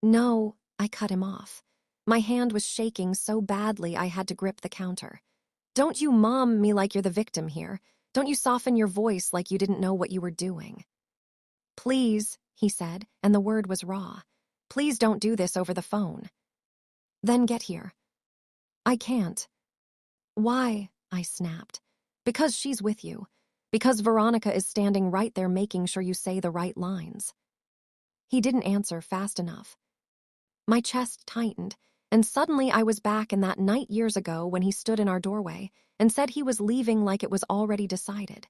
No, I cut him off. My hand was shaking so badly I had to grip the counter. Don't you mom me like you're the victim here. Don't you soften your voice like you didn't know what you were doing. Please, he said, and the word was raw. Please don't do this over the phone. Then get here. I can't. Why? I snapped. Because she's with you. Because Veronica is standing right there making sure you say the right lines. He didn't answer fast enough. My chest tightened, and suddenly I was back in that night years ago when he stood in our doorway and said he was leaving like it was already decided.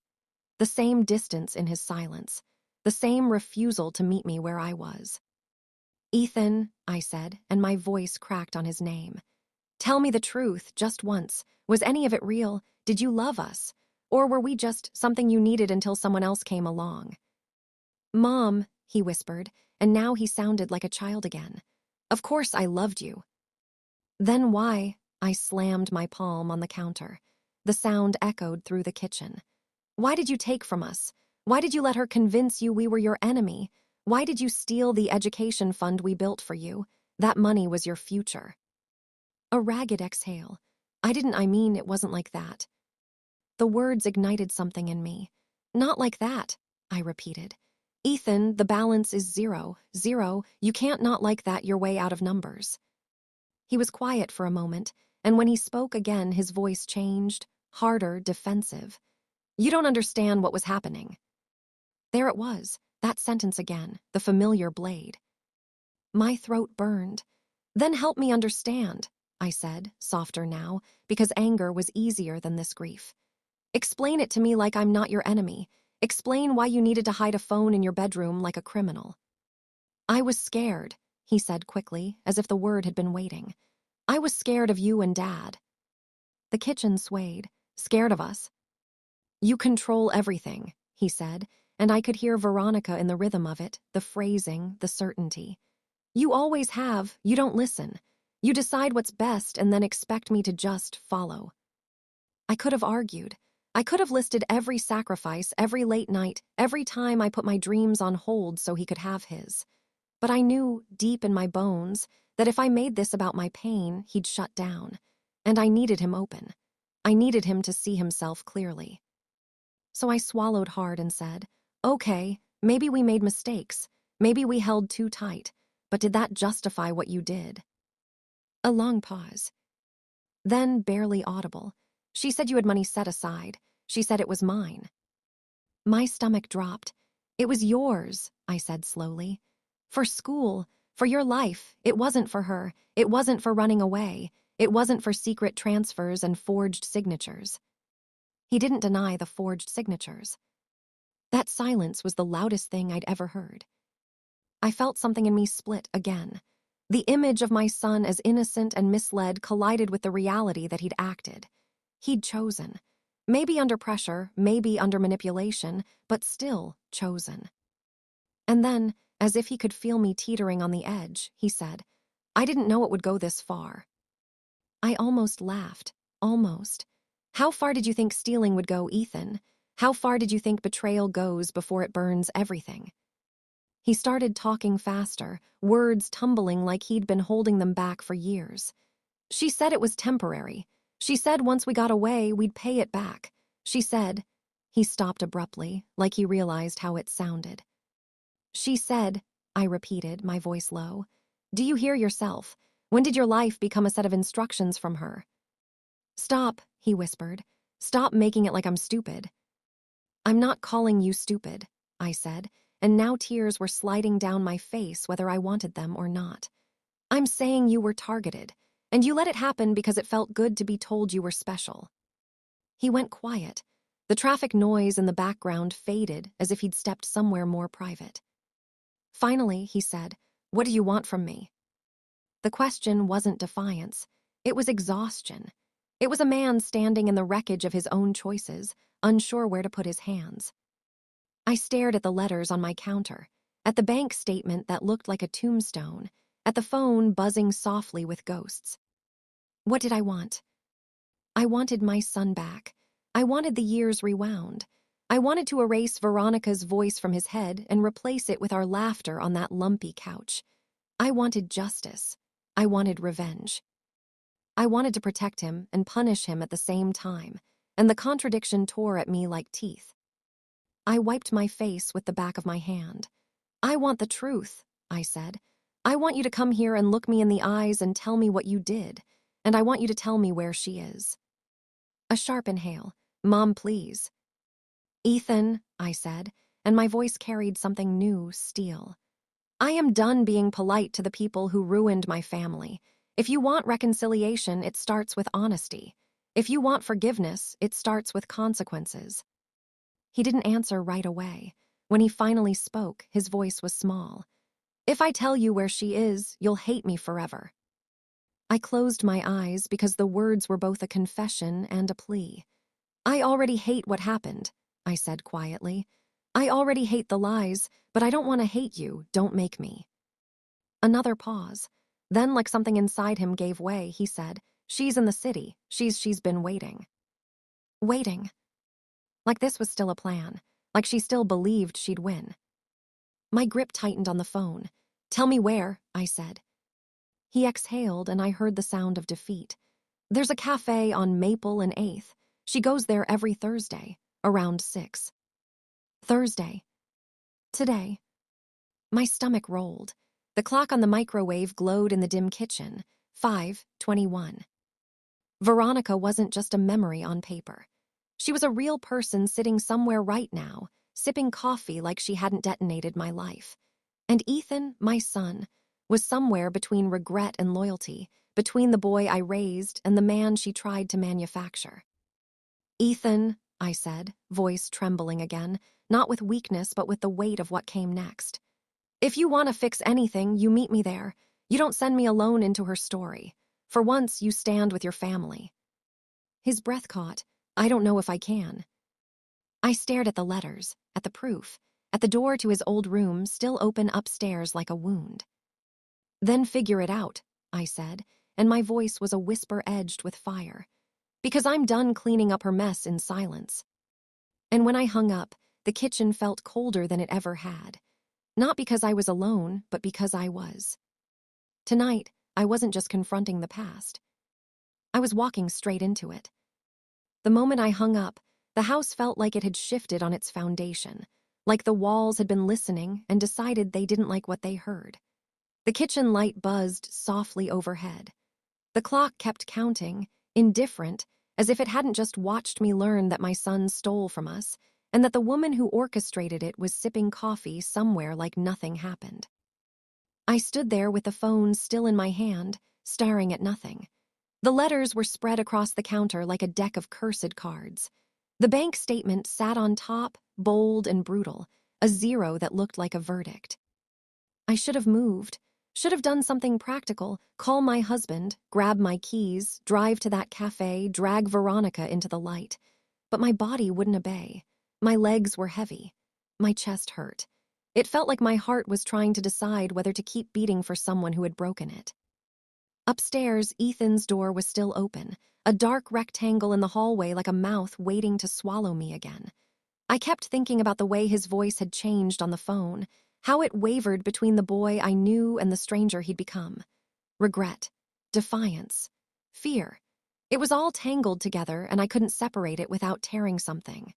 The same distance in his silence, the same refusal to meet me where I was. Ethan, I said, and my voice cracked on his name. Tell me the truth, just once. Was any of it real? Did you love us? Or were we just something you needed until someone else came along? Mom, he whispered, and now he sounded like a child again. Of course I loved you. Then why? I slammed my palm on the counter. The sound echoed through the kitchen. Why did you take from us? Why did you let her convince you we were your enemy? Why did you steal the education fund we built for you? That money was your future. A ragged exhale. I mean, it wasn't like that. The words ignited something in me. Not like that, I repeated. Ethan, the balance is 0, 0. You can't not like that your way out of numbers. He was quiet for a moment, and when he spoke again, his voice changed, harder, defensive. You don't understand what was happening. There it was, that sentence again, the familiar blade. My throat burned. Then help me understand, I said, softer now, because anger was easier than this grief. Explain it to me like I'm not your enemy. Explain why you needed to hide a phone in your bedroom like a criminal. I was scared, he said quickly, as if the word had been waiting. I was scared of you and Dad. The kitchen swayed. Scared of us? You control everything, he said, and I could hear Veronica in the rhythm of it, the phrasing, the certainty. You always have, you don't listen. You decide what's best and then expect me to just follow. I could have argued. I could have listed every sacrifice, every late night, every time I put my dreams on hold so he could have his. But I knew, deep in my bones, that if I made this about my pain, he'd shut down. And I needed him open. I needed him to see himself clearly. So I swallowed hard and said, okay, maybe we made mistakes. Maybe we held too tight. But did that justify what you did? A long pause. Then, barely audible, she said you had money set aside. She said it was mine. My stomach dropped. It was yours, I said slowly. For school, for your life. It wasn't for her. It wasn't for running away. It wasn't for secret transfers and forged signatures. He didn't deny the forged signatures. That silence was the loudest thing I'd ever heard. I felt something in me split again. The image of my son as innocent and misled collided with the reality that he'd acted. He'd chosen. Maybe under pressure, maybe under manipulation, but still chosen. And then, as if he could feel me teetering on the edge, he said, "I didn't know it would go this far." I almost laughed. Almost. How far did you think stealing would go, Ethan? How far did you think betrayal goes before it burns everything? He started talking faster, words tumbling like he'd been holding them back for years. She said it was temporary. She said once we got away, we'd pay it back. She said. He stopped abruptly, like he realized how it sounded. She said, I repeated, my voice low. Do you hear yourself? When did your life become a set of instructions from her? Stop, he whispered. Stop making it like I'm stupid. I'm not calling you stupid, I said, and now tears were sliding down my face whether I wanted them or not. I'm saying you were targeted, and you let it happen because it felt good to be told you were special. He went quiet. The traffic noise in the background faded as if he'd stepped somewhere more private. Finally, he said, What do you want from me? The question wasn't defiance. It was exhaustion. It was a man standing in the wreckage of his own choices, unsure where to put his hands. I stared at the letters on my counter, at the bank statement that looked like a tombstone, at the phone buzzing softly with ghosts. What did I want? I wanted my son back. I wanted the years rewound. I wanted to erase Veronica's voice from his head and replace it with our laughter on that lumpy couch. I wanted justice. I wanted revenge. I wanted to protect him and punish him at the same time, and the contradiction tore at me like teeth. I wiped my face with the back of my hand. I want the truth, I said. I want you to come here and look me in the eyes and tell me what you did, and I want you to tell me where she is. A sharp inhale. Mom, please. Ethan, I said, and my voice carried something new, steel. I am done being polite to the people who ruined my family. If you want reconciliation, it starts with honesty. If you want forgiveness, it starts with consequences. He didn't answer right away. When he finally spoke, his voice was small. If I tell you where she is, you'll hate me forever. I closed my eyes because the words were both a confession and a plea. I already hate what happened, I said quietly. I already hate the lies, but I don't want to hate you. Don't make me. Another pause. Then, like something inside him gave way, he said, She's in the city. She's been waiting. Waiting. Like this was still a plan. Like she still believed she'd win. My grip tightened on the phone. Tell me where, I said. He exhaled and I heard the sound of defeat. There's a cafe on Maple and 8th. She goes there every Thursday, around 6. Thursday. Today. My stomach rolled. The clock on the microwave glowed in the dim kitchen. 5:21. Veronica wasn't just a memory on paper. She was a real person sitting somewhere right now, sipping coffee like she hadn't detonated my life. And Ethan, my son, was somewhere between regret and loyalty, between the boy I raised and the man she tried to manufacture. Ethan, I said, voice trembling again, not with weakness but with the weight of what came next. If you want to fix anything, you meet me there. You don't send me alone into her story. For once, you stand with your family. His breath caught. I don't know if I can. I stared at the letters, at the proof, at the door to his old room still open upstairs like a wound. Then figure it out, I said, and my voice was a whisper edged with fire. Because I'm done cleaning up her mess in silence. And when I hung up, the kitchen felt colder than it ever had. Not because I was alone, but because I was. Tonight, I wasn't just confronting the past. I was walking straight into it. The moment I hung up, the house felt like it had shifted on its foundation, like the walls had been listening and decided they didn't like what they heard. The kitchen light buzzed softly overhead. The clock kept counting, indifferent, as if it hadn't just watched me learn that my son stole from us, and that the woman who orchestrated it was sipping coffee somewhere like nothing happened. I stood there with the phone still in my hand, staring at nothing. The letters were spread across the counter like a deck of cursed cards. The bank statement sat on top, bold and brutal, a zero that looked like a verdict. I should have moved, Should have done something practical, call my husband, grab my keys, drive to that cafe, drag Veronica into the light. But my body wouldn't obey. My legs were heavy. My chest hurt. It felt like my heart was trying to decide whether to keep beating for someone who had broken it. Upstairs, Ethan's door was still open, a dark rectangle in the hallway like a mouth waiting to swallow me again. I kept thinking about the way his voice had changed on the phone, how it wavered between the boy I knew and the stranger he'd become. Regret, defiance, fear. It was all tangled together, and I couldn't separate it without tearing something.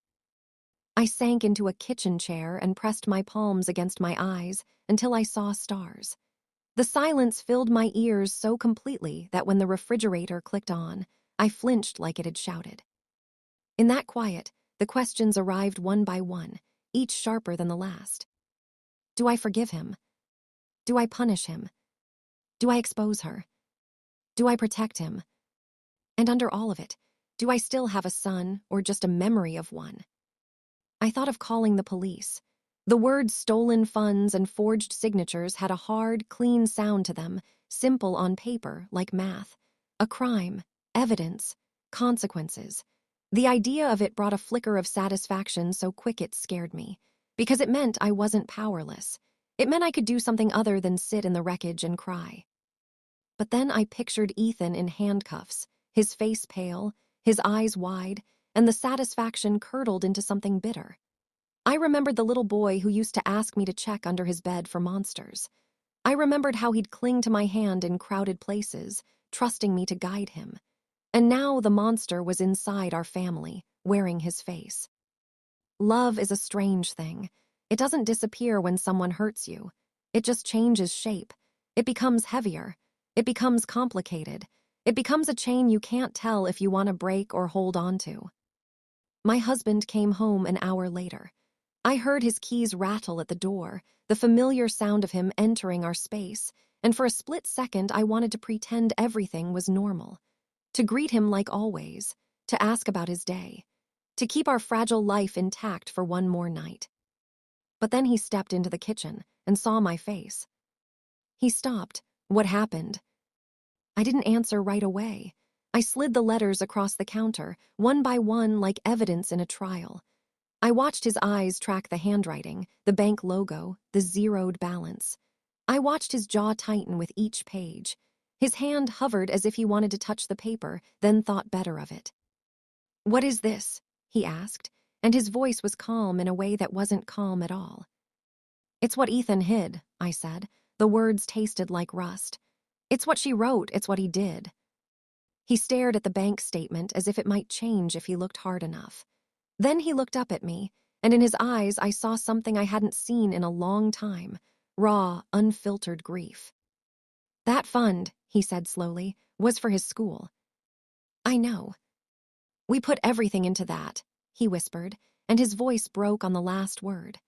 I sank into a kitchen chair and pressed my palms against my eyes until I saw stars. The silence filled my ears so completely that when the refrigerator clicked on, I flinched like it had shouted. In that quiet, the questions arrived one by one, each sharper than the last. Do I forgive him? Do I punish him? Do I expose her? Do I protect him? And under all of it, do I still have a son or just a memory of one? I thought of calling the police. The words stolen funds and forged signatures had a hard, clean sound to them, simple on paper, like math. A crime, evidence, consequences. The idea of it brought a flicker of satisfaction so quick it scared me, because it meant I wasn't powerless. It meant I could do something other than sit in the wreckage and cry. But then I pictured Ethan in handcuffs, his face pale, his eyes wide, and the satisfaction curdled into something bitter. I remembered the little boy who used to ask me to check under his bed for monsters. I remembered how he'd cling to my hand in crowded places, trusting me to guide him. And now the monster was inside our family, wearing his face. Love is a strange thing. It doesn't disappear when someone hurts you. It just changes shape. It becomes heavier. It becomes complicated. It becomes a chain you can't tell if you want to break or hold on to. My husband came home an hour later. I heard his keys rattle at the door, the familiar sound of him entering our space, and for a split second I wanted to pretend everything was normal. To greet him like always, to ask about his day, to keep our fragile life intact for one more night. But then he stepped into the kitchen and saw my face. He stopped. What happened? I didn't answer right away. I slid the letters across the counter, one by one like evidence in a trial. I watched his eyes track the handwriting, the bank logo, the zeroed balance. I watched his jaw tighten with each page. His hand hovered as if he wanted to touch the paper, then thought better of it. "What is this?" he asked, and his voice was calm in a way that wasn't calm at all. "It's what Ethan hid," I said. The words tasted like rust. "It's what she wrote, it's what he did." He stared at the bank statement as if it might change if he looked hard enough. Then he looked up at me, and in his eyes I saw something I hadn't seen in a long time, raw, unfiltered grief. "That fund," he said slowly, "was for his school." "I know." "We put everything into that," he whispered, and his voice broke on the last word.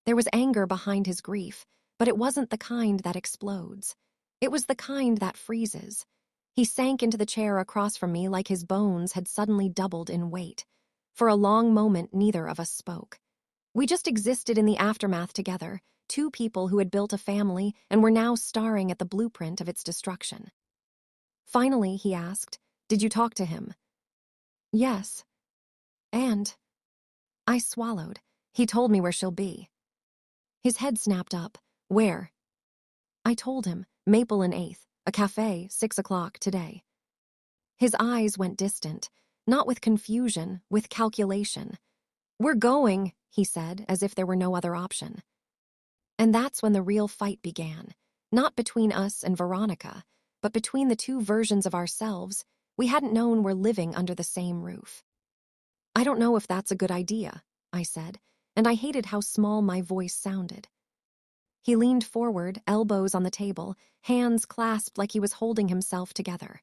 There was anger behind his grief, but it wasn't the kind that explodes. It was the kind that freezes. He sank into the chair across from me like his bones had suddenly doubled in weight. For a long moment, neither of us spoke. We just existed in the aftermath together, two people who had built a family and were now staring at the blueprint of its destruction. Finally, he asked, "Did you talk to him?" "Yes." "And?" I swallowed. "He told me where she'll be." His head snapped up. "Where?" I told him, "Maple and 8th, a cafe, 6 o'clock today." His eyes went distant, not with confusion, with calculation. "We're going," he said, as if there were no other option. And that's when the real fight began, not between us and Veronica, but between the two versions of ourselves we hadn't known were living under the same roof. "I don't know if that's a good idea," I said, and I hated how small my voice sounded. He leaned forward, elbows on the table, hands clasped like he was holding himself together.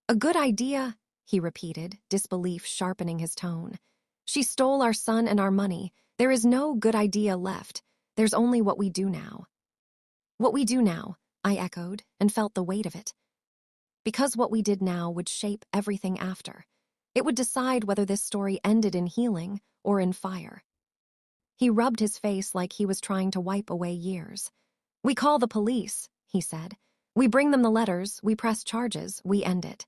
"A good idea?" he repeated, disbelief sharpening his tone. "She stole our son and our money. There is no good idea left. There's only what we do now." "What we do now," I echoed, and felt the weight of it. Because what we did now would shape everything after. It would decide whether this story ended in healing or in fire. He rubbed his face like he was trying to wipe away years. "We call the police," he said. We bring them the letters, we press charges, we end it.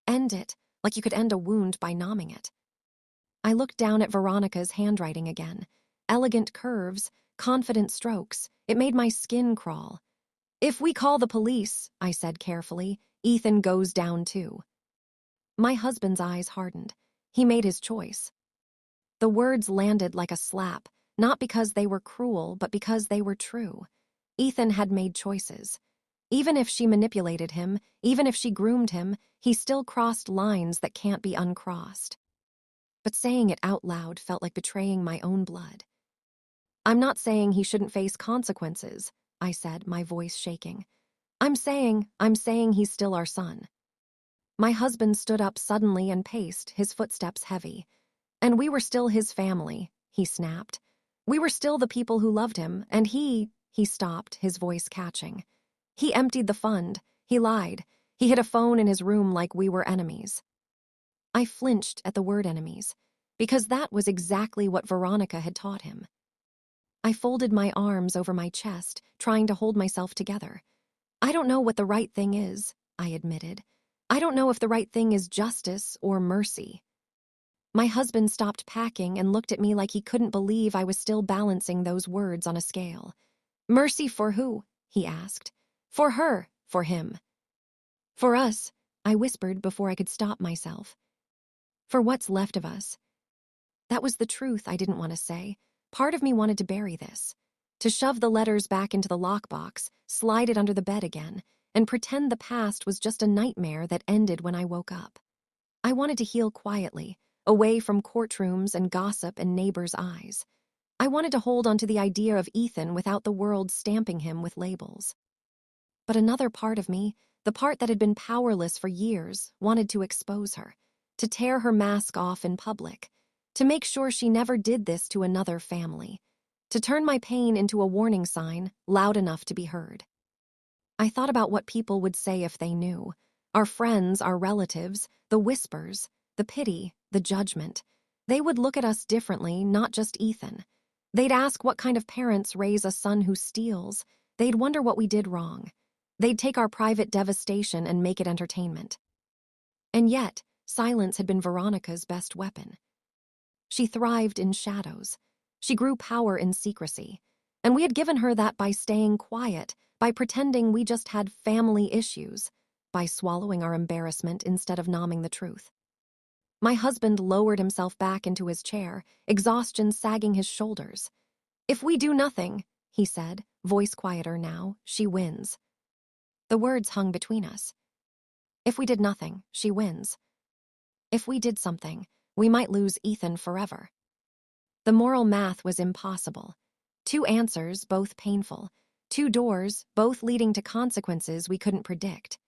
End it, like you could end a wound by numbing it. I looked down at Veronica's handwriting again. Elegant curves, confident strokes. It made my skin crawl. If we call the police, I said carefully, Ethan goes down too. My husband's eyes hardened. He made his choice. The words landed like a slap, not because they were cruel, but because they were true. Ethan had made choices. Even if she manipulated him, even if she groomed him, he still crossed lines that can't be uncrossed. But saying it out loud felt like betraying my own blood. I'm not saying he shouldn't face consequences, I said, my voice shaking. I'm saying he's still our son. My husband stood up suddenly and paced, his footsteps heavy. And we were still his family, he snapped. We were still the people who loved him, and he stopped, his voice catching. He emptied the fund. He lied. He hid a phone in his room like we were enemies. I flinched at the word enemies, because that was exactly what Veronica had taught him. I folded my arms over my chest, trying to hold myself together. I don't know what the right thing is, I admitted. I don't know if the right thing is justice or mercy. My husband stopped packing and looked at me like he couldn't believe I was still balancing those words on a scale. Mercy for who? He asked. For her, for him. For us, I whispered before I could stop myself. For what's left of us. That was the truth I didn't want to say. Part of me wanted to bury this, to shove the letters back into the lockbox, slide it under the bed again, and pretend the past was just a nightmare that ended when I woke up. I wanted to heal quietly, away from courtrooms and gossip and neighbors' eyes. I wanted to hold onto the idea of Ethan without the world stamping him with labels. But another part of me, the part that had been powerless for years, wanted to expose her, to tear her mask off in public, to make sure she never did this to another family, to turn my pain into a warning sign loud enough to be heard. I thought about what people would say if they knew. Our friends, our relatives, the whispers, the pity, the judgment. They would look at us differently, not just Ethan. They'd ask what kind of parents raise a son who steals. They'd wonder what we did wrong. They'd take our private devastation and make it entertainment. And yet, silence had been Veronica's best weapon. She thrived in shadows. She grew power in secrecy. And we had given her that by staying quiet, by pretending we just had family issues, by swallowing our embarrassment instead of numbing the truth. My husband lowered himself back into his chair, exhaustion sagging his shoulders. If we do nothing, he said, voice quieter now, she wins. The words hung between us. If we did nothing, she wins. If we did something, we might lose Ethan forever. The moral math was impossible. 2 answers, both painful. 2 doors, both leading to consequences we couldn't predict.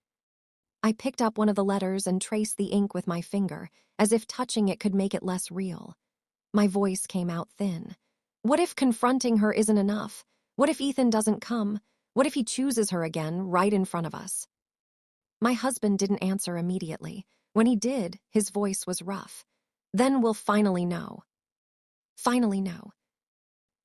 I picked up one of the letters and traced the ink with my finger, as if touching it could make it less real. My voice came out thin. What if confronting her isn't enough? What if Ethan doesn't come? What if he chooses her again, right in front of us? My husband didn't answer immediately. When he did, his voice was rough. Then we'll finally know. Finally know.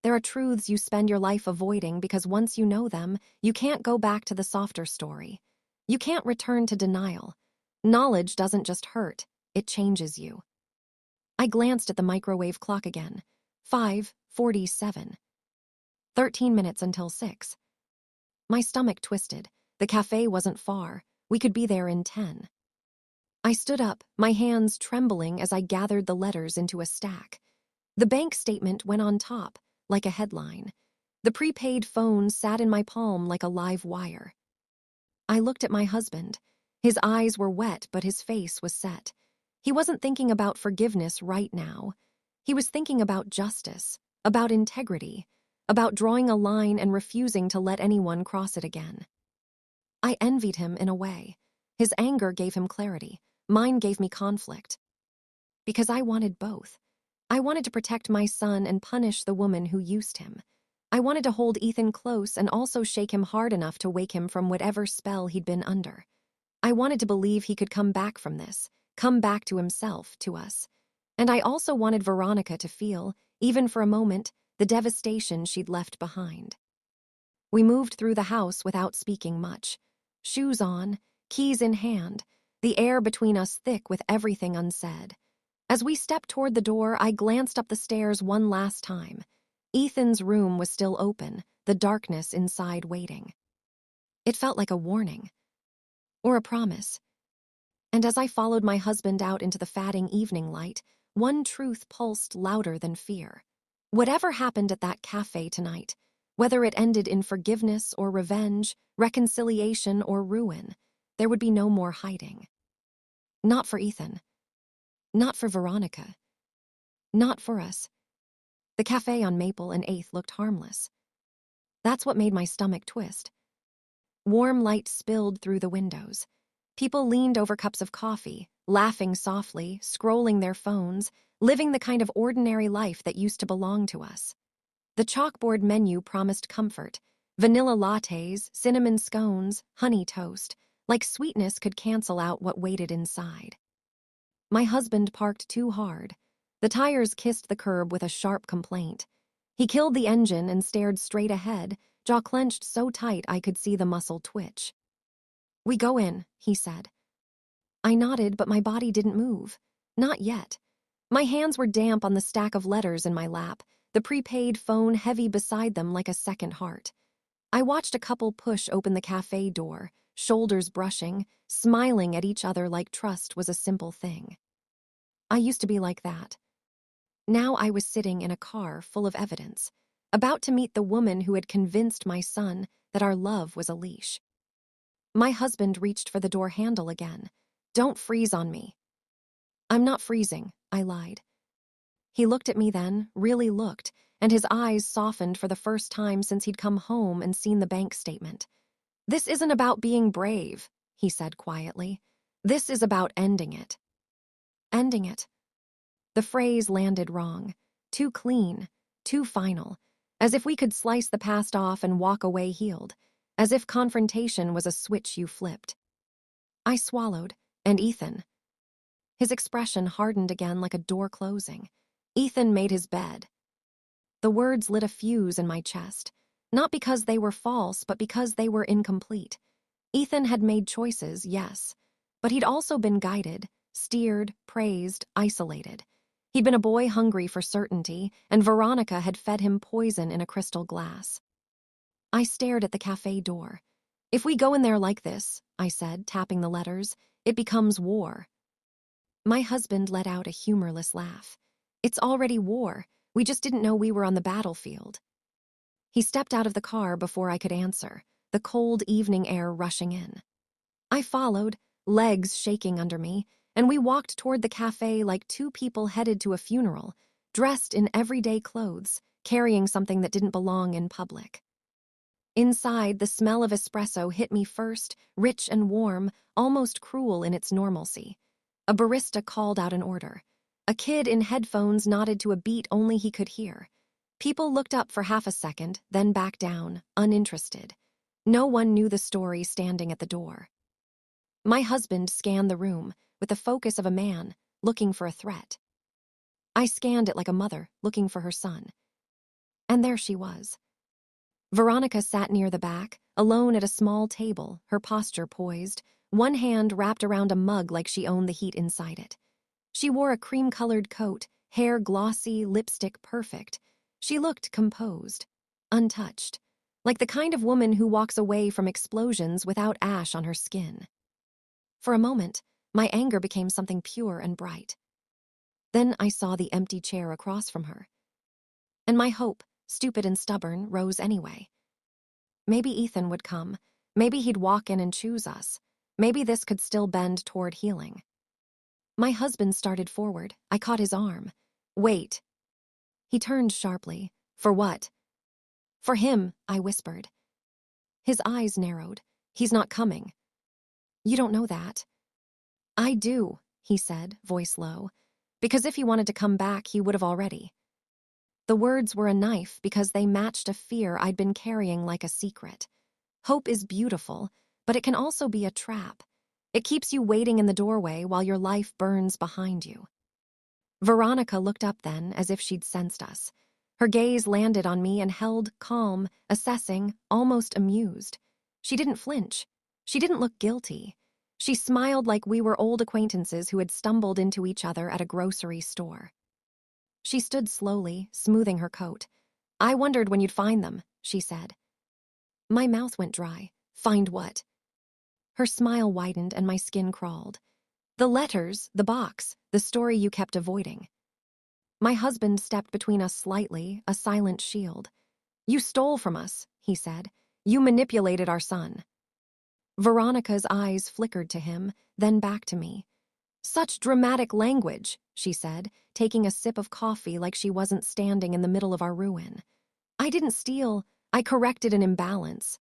There are truths you spend your life avoiding because once you know them, you can't go back to the softer story. You can't return to denial. Knowledge doesn't just hurt, it changes you. I glanced at the microwave clock again. 5:47. 13 minutes until 6. My stomach twisted. The cafe wasn't far. We could be there in 10. I stood up, my hands trembling as I gathered the letters into a stack. The bank statement went on top, like a headline. The prepaid phone sat in my palm like a live wire. I looked at my husband. His eyes were wet, but his face was set. He wasn't thinking about forgiveness right now. He was thinking about justice, about integrity, about drawing a line and refusing to let anyone cross it again. I envied him in a way. His anger gave him clarity. Mine gave me conflict. Because I wanted both. I wanted to protect my son and punish the woman who used him. I wanted to hold Ethan close and also shake him hard enough to wake him from whatever spell he'd been under. I wanted to believe he could come back from this, come back to himself, to us. And I also wanted Veronica to feel, even for a moment, the devastation she'd left behind. We moved through the house without speaking much. Shoes on, keys in hand, the air between us thick with everything unsaid. As we stepped toward the door, I glanced up the stairs one last time. Ethan's room was still open, the darkness inside waiting. It felt like a warning. Or a promise. And as I followed my husband out into the fading evening light, one truth pulsed louder than fear. Whatever happened at that cafe tonight, whether it ended in forgiveness or revenge, reconciliation or ruin, there would be no more hiding. Not for Ethan. Not for Veronica. Not for us. The cafe on Maple and 8th looked harmless. That's what made my stomach twist. Warm light spilled through the windows. People leaned over cups of coffee, laughing softly, scrolling their phones, living the kind of ordinary life that used to belong to us. The chalkboard menu promised comfort: vanilla lattes, cinnamon scones, honey toast, like sweetness could cancel out what waited inside. My husband parked too hard. The tires kissed the curb with a sharp complaint. He killed the engine and stared straight ahead, jaw clenched so tight I could see the muscle twitch. "We go in," he said. I nodded, but my body didn't move. Not yet. My hands were damp on the stack of letters in my lap, the prepaid phone heavy beside them like a second heart. I watched a couple push open the cafe door, shoulders brushing, smiling at each other like trust was a simple thing. I used to be like that. Now I was sitting in a car full of evidence, about to meet the woman who had convinced my son that our love was a leash. My husband reached for the door handle again. "Don't freeze on me." "I'm not freezing," I lied. He looked at me then, really looked, and his eyes softened for the first time since he'd come home and seen the bank statement. "This isn't about being brave," he said quietly. "This is about ending it." Ending it. The phrase landed wrong. Too clean, too final. As if we could slice the past off and walk away healed. As if confrontation was a switch you flipped. I swallowed. And Ethan. His expression hardened again like a door closing. Ethan made his bed. The words lit a fuse in my chest. Not because they were false, but because they were incomplete. Ethan had made choices, yes. But he'd also been guided, steered, praised, isolated. He'd been a boy hungry for certainty, and Veronica had fed him poison in a crystal glass. I stared at the cafe door. "If we go in there like this," I said, tapping the letters, "it becomes war." My husband let out a humorless laugh. "It's already war. We just didn't know we were on the battlefield." He stepped out of the car before I could answer, the cold evening air rushing in. I followed, legs shaking under me, and we walked toward the cafe like two people headed to a funeral, dressed in everyday clothes, carrying something that didn't belong in public. Inside, the smell of espresso hit me first, rich and warm, almost cruel in its normalcy. A barista called out an order. A kid in headphones nodded to a beat only he could hear. People looked up for half a second, then back down, uninterested. No one knew the story standing at the door. My husband scanned the room, with the focus of a man, looking for a threat. I scanned it like a mother, looking for her son. And there she was. Veronica sat near the back, alone at a small table, her posture poised, one hand wrapped around a mug like she owned the heat inside it. She wore a cream-colored coat, hair glossy, lipstick perfect. She looked composed, untouched, like the kind of woman who walks away from explosions without ash on her skin. For a moment, my anger became something pure and bright. Then I saw the empty chair across from her. And my hope, stupid and stubborn, rose anyway. Maybe Ethan would come. Maybe he'd walk in and choose us. Maybe this could still bend toward healing. My husband started forward. I caught his arm. "Wait." He turned sharply. "For what?" "For him," I whispered. His eyes narrowed. "He's not coming." "You don't know that." "I do," he said, voice low. "Because if he wanted to come back, he would have already." The words were a knife because they matched a fear I'd been carrying like a secret. Hope is beautiful, but it can also be a trap. It keeps you waiting in the doorway while your life burns behind you. Veronica looked up then, as if she'd sensed us. Her gaze landed on me and held calm, assessing, almost amused. She didn't flinch. She didn't look guilty. She smiled like we were old acquaintances who had stumbled into each other at a grocery store. She stood slowly, smoothing her coat. "I wondered when you'd find them," she said. My mouth went dry. "Find what?" Her smile widened and my skin crawled. "The letters, the box, the story you kept avoiding." My husband stepped between us slightly, a silent shield. "You stole from us," he said. "You manipulated our son." Veronica's eyes flickered to him, then back to me. "Such dramatic language," she said, taking a sip of coffee like she wasn't standing in the middle of our ruin. "I didn't steal. I corrected an imbalance."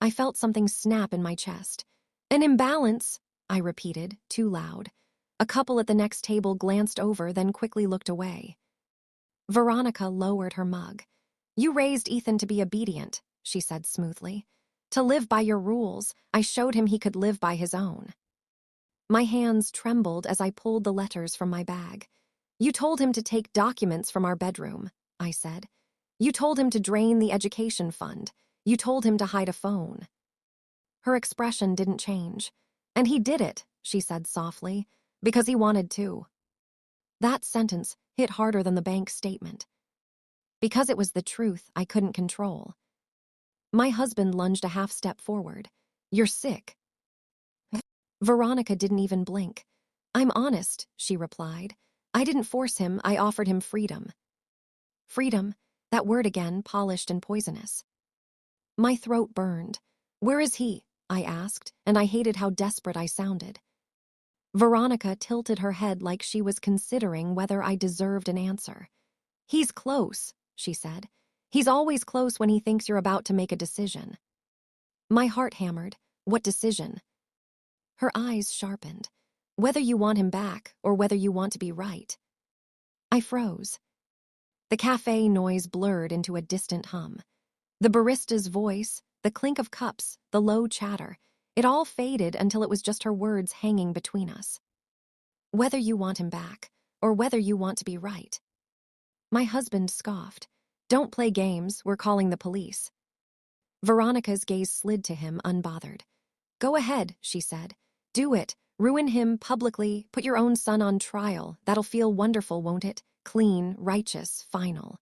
I felt something snap in my chest. "An imbalance," I repeated, too loud. A couple at the next table glanced over, then quickly looked away. Veronica lowered her mug. "You raised Ethan to be obedient," she said smoothly. "To live by your rules. I showed him he could live by his own." My hands trembled as I pulled the letters from my bag. "You told him to take documents from our bedroom," I said. "You told him to drain the education fund. You told him to hide a phone." Her expression didn't change. "And he did it," she said softly, "because he wanted to." That sentence hit harder than the bank statement. Because it was the truth I couldn't control. My husband lunged a half step forward. "You're sick." Veronica didn't even blink. "I'm honest," she replied. "I didn't force him, I offered him freedom." Freedom, that word again, polished and poisonous. My throat burned. "Where is he?" I asked, and I hated how desperate I sounded. Veronica tilted her head like she was considering whether I deserved an answer. "He's close," she said. "He's always close when he thinks you're about to make a decision." My heart hammered. What decision? Her eyes sharpened. "Whether you want him back or whether you want to be right." I froze. The cafe noise blurred into a distant hum. The barista's voice, the clink of cups, the low chatter, it all faded until it was just her words hanging between us. "Whether you want him back or whether you want to be right." My husband scoffed. "Don't play games, we're calling the police." Veronica's gaze slid to him, unbothered. "Go ahead," she said. "Do it. Ruin him publicly, put your own son on trial. That'll feel wonderful, won't it? Clean, righteous, final."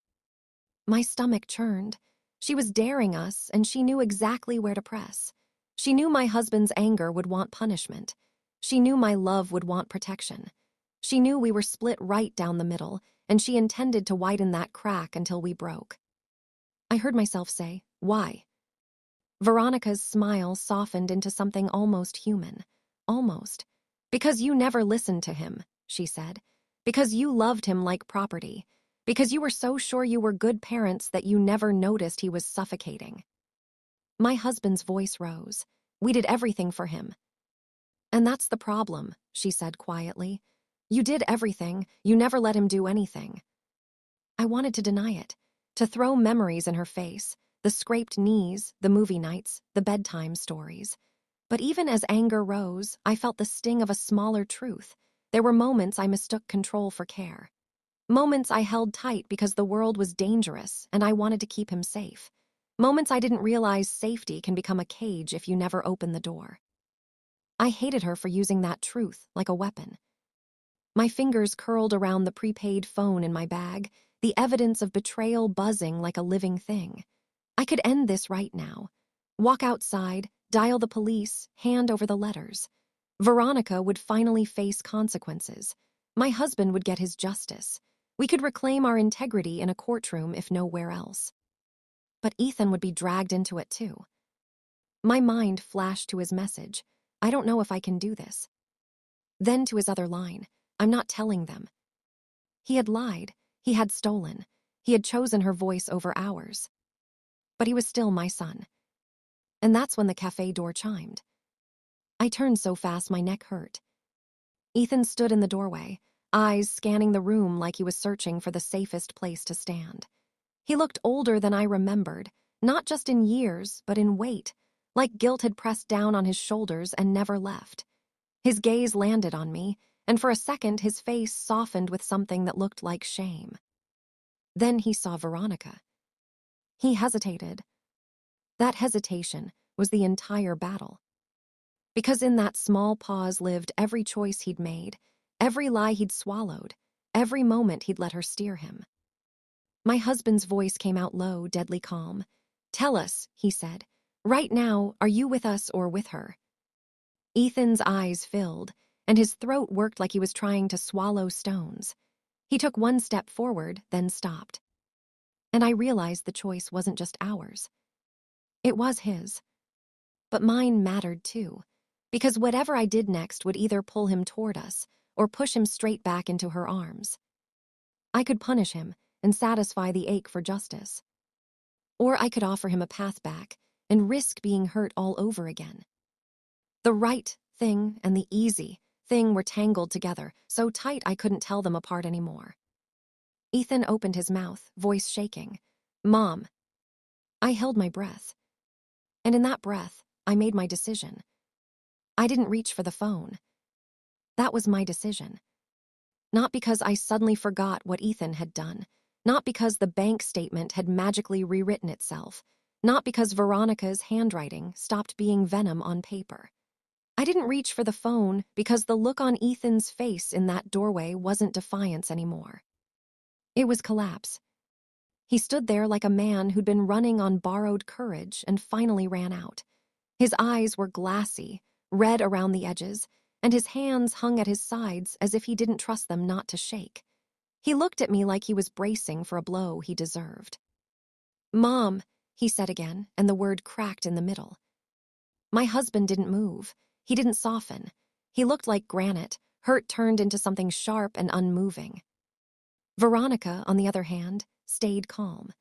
My stomach churned. She was daring us, and she knew exactly where to press. She knew my husband's anger would want punishment. She knew my love would want protection. She knew we were split right down the middle, and she intended to widen that crack until we broke. I heard myself say, "Why?" Veronica's smile softened into something almost human. Almost. "Because you never listened to him," she said. "Because you loved him like property. Because you were so sure you were good parents that you never noticed he was suffocating." My husband's voice rose. "We did everything for him." "And that's the problem," she said quietly. "You did everything, you never let him do anything." I wanted to deny it, to throw memories in her face, the scraped knees, the movie nights, the bedtime stories. But even as anger rose, I felt the sting of a smaller truth. There were moments I mistook control for care. Moments I held tight because the world was dangerous and I wanted to keep him safe. Moments I didn't realize safety can become a cage if you never open the door. I hated her for using that truth like a weapon. My fingers curled around the prepaid phone in my bag, the evidence of betrayal buzzing like a living thing. I could end this right now. Walk outside, dial the police, hand over the letters. Veronica would finally face consequences. My husband would get his justice. We could reclaim our integrity in a courtroom if nowhere else. But Ethan would be dragged into it too. My mind flashed to his message. "I don't know if I can do this." Then to his other line. "I'm not telling them." He had lied. He had stolen. He had chosen her voice over ours. But he was still my son. And that's when the cafe door chimed. I turned so fast my neck hurt. Ethan stood in the doorway, eyes scanning the room like he was searching for the safest place to stand. He looked older than I remembered, not just in years, but in weight, like guilt had pressed down on his shoulders and never left. His gaze landed on me, and for a second his face softened with something that looked like shame. Then he saw Veronica. He hesitated. That hesitation was the entire battle. Because in that small pause lived every choice he'd made, every lie he'd swallowed, every moment he'd let her steer him. My husband's voice came out low, deadly calm. "Tell us," he said. "Right now, are you with us or with her?" Ethan's eyes filled, and his throat worked like he was trying to swallow stones. He took one step forward, then stopped. And I realized the choice wasn't just ours. It was his. But mine mattered too, because whatever I did next would either pull him toward us or push him straight back into her arms. I could punish him and satisfy the ache for justice. Or I could offer him a path back and risk being hurt all over again. The right thing and the easy thing were tangled together, so tight I couldn't tell them apart anymore. Ethan opened his mouth, voice shaking. "Mom." I held my breath. And in that breath, I made my decision. I didn't reach for the phone. That was my decision. Not because I suddenly forgot what Ethan had done. Not because the bank statement had magically rewritten itself. Not because Veronica's handwriting stopped being venom on paper. I didn't reach for the phone because the look on Ethan's face in that doorway wasn't defiance anymore. It was collapse. He stood there like a man who'd been running on borrowed courage and finally ran out. His eyes were glassy, red around the edges, and his hands hung at his sides as if he didn't trust them not to shake. He looked at me like he was bracing for a blow he deserved. "Mom," he said again, and the word cracked in the middle. My husband didn't move. He didn't soften. He looked like granite, hurt turned into something sharp and unmoving. Veronica, on the other hand, stayed calm.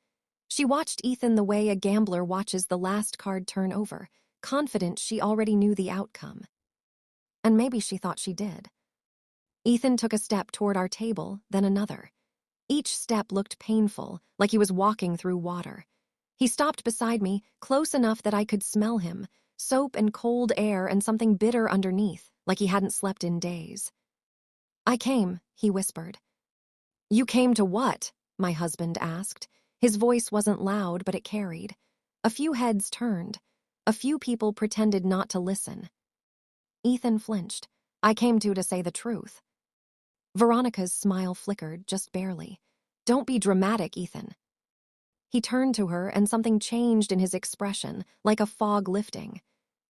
She watched Ethan the way a gambler watches the last card turn over, confident she already knew the outcome. And maybe she thought she did. Ethan took a step toward our table, then another. Each step looked painful, like he was walking through water. He stopped beside me, close enough that I could smell him, soap and cold air and something bitter underneath, like he hadn't slept in days. "I came," he whispered. "You came to what?" my husband asked. His voice wasn't loud, but it carried. A few heads turned. A few people pretended not to listen. Ethan flinched. "I came to say the truth." Veronica's smile flickered, just barely. "Don't be dramatic, Ethan." He turned to her, and something changed in his expression, like a fog lifting.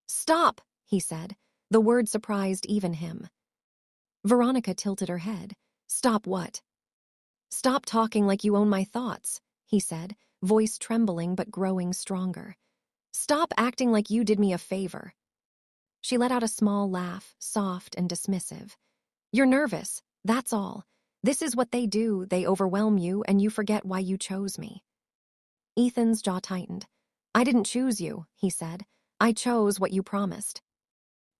"Stop," he said. The word surprised even him. Veronica tilted her head. "Stop what?" "Stop talking like you own my thoughts," he said, voice trembling but growing stronger. "Stop acting like you did me a favor." She let out a small laugh, soft and dismissive. "You're nervous, that's all. This is what they do, they overwhelm you and you forget why you chose me." Ethan's jaw tightened. "I didn't choose you," he said. "I chose what you promised."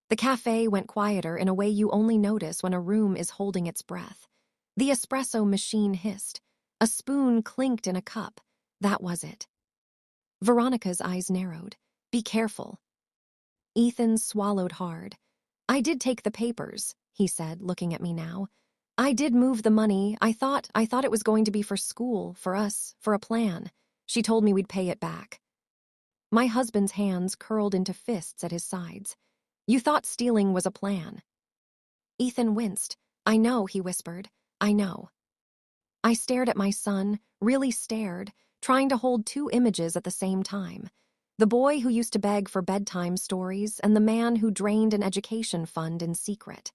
The cafe went quieter in a way you only notice when a room is holding its breath. The espresso machine hissed. A spoon clinked in a cup. That was it. Veronica's eyes narrowed. "Be careful." Ethan swallowed hard. "I did take the papers," he said, looking at me now. "I did move the money. I thought it was going to be for school, for us, for a plan. She told me we'd pay it back." My husband's hands curled into fists at his sides. "You thought stealing was a plan." Ethan winced. "I know," he whispered. "I know." I stared at my son, really stared, trying to hold two images at the same time. The boy who used to beg for bedtime stories and the man who drained an education fund in secret.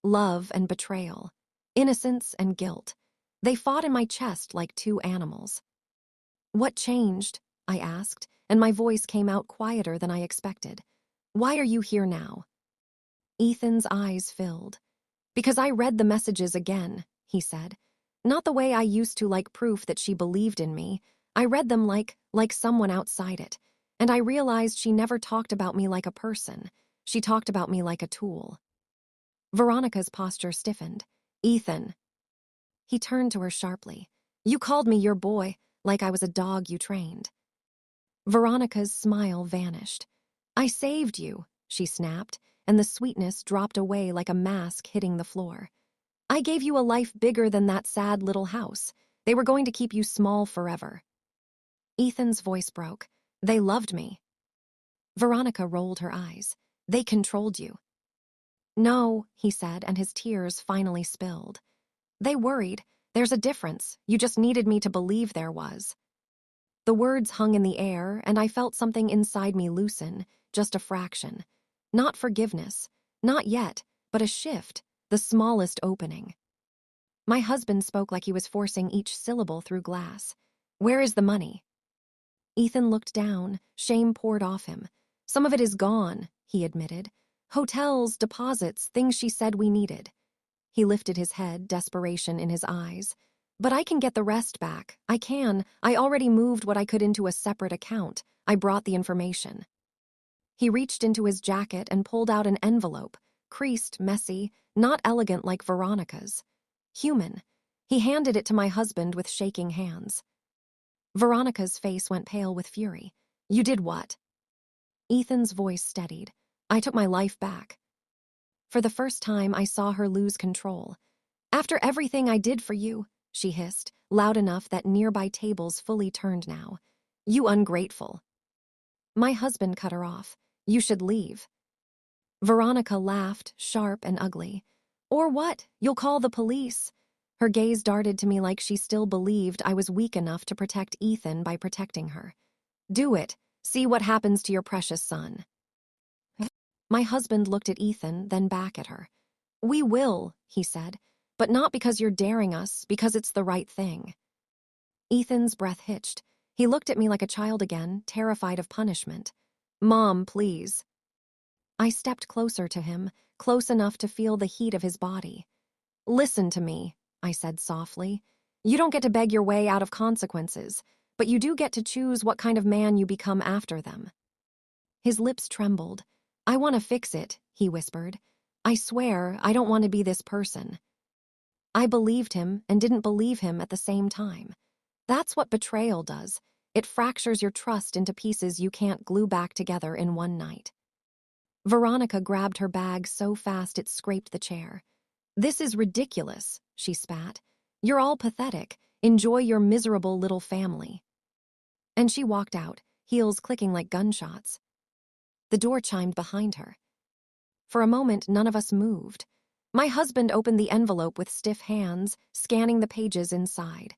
Love and betrayal. Innocence and guilt. They fought in my chest like two animals. "What changed?" I asked, and my voice came out quieter than I expected. "Why are you here now?" Ethan's eyes filled. "Because I read the messages again," he said. "Not the way I used to, like proof that she believed in me. I read them like someone outside it. And I realized she never talked about me like a person. She talked about me like a tool." Veronica's posture stiffened. "Ethan." He turned to her sharply. "You called me your boy, like I was a dog you trained." Veronica's smile vanished. "I saved you," she snapped, and the sweetness dropped away like a mask hitting the floor. "I gave you a life bigger than that sad little house. They were going to keep you small forever. Ethan's voice broke. They loved me. Veronica rolled her eyes. They controlled you. No, he said, and his tears finally spilled. They worried. There's a difference. You just needed me to believe there was. The words hung in the air, and I felt something inside me loosen, just a fraction. Not forgiveness. Not yet, but a shift, the smallest opening. My husband spoke like he was forcing each syllable through glass. Where is the money? Ethan looked down. Shame poured off him. Some of it is gone, he admitted. Hotels, deposits, things she said we needed. He lifted his head, desperation in his eyes. But I can get the rest back. I can. I already moved what I could into a separate account. I brought the information. He reached into his jacket and pulled out an envelope, creased, messy, not elegant like Veronica's. Human. He handed it to my husband with shaking hands. Veronica's face went pale with fury. You did what? Ethan's voice steadied. I took my life back. For the first time, I saw her lose control. After everything I did for you, she hissed, loud enough that nearby tables fully turned now. You ungrateful. My husband cut her off. You should leave. Veronica laughed, sharp and ugly. Or what? You'll call the police. Her gaze darted to me like she still believed I was weak enough to protect Ethan by protecting her. Do it. See what happens to your precious son. My husband looked at Ethan, then back at her. We will, he said, but not because you're daring us, because it's the right thing. Ethan's breath hitched. He looked at me like a child again, terrified of punishment. Mom, please. I stepped closer to him, close enough to feel the heat of his body. Listen to me, I said softly. You don't get to beg your way out of consequences, but you do get to choose what kind of man you become after them. His lips trembled. I want to fix it, he whispered. I swear I don't want to be this person. I believed him and didn't believe him at the same time. That's what betrayal does. It fractures your trust into pieces you can't glue back together in one night. Veronica grabbed her bag so fast it scraped the chair. This is ridiculous, she spat. You're all pathetic. Enjoy your miserable little family. And she walked out, heels clicking like gunshots. The door chimed behind her. For a moment, none of us moved. My husband opened the envelope with stiff hands, scanning the pages inside.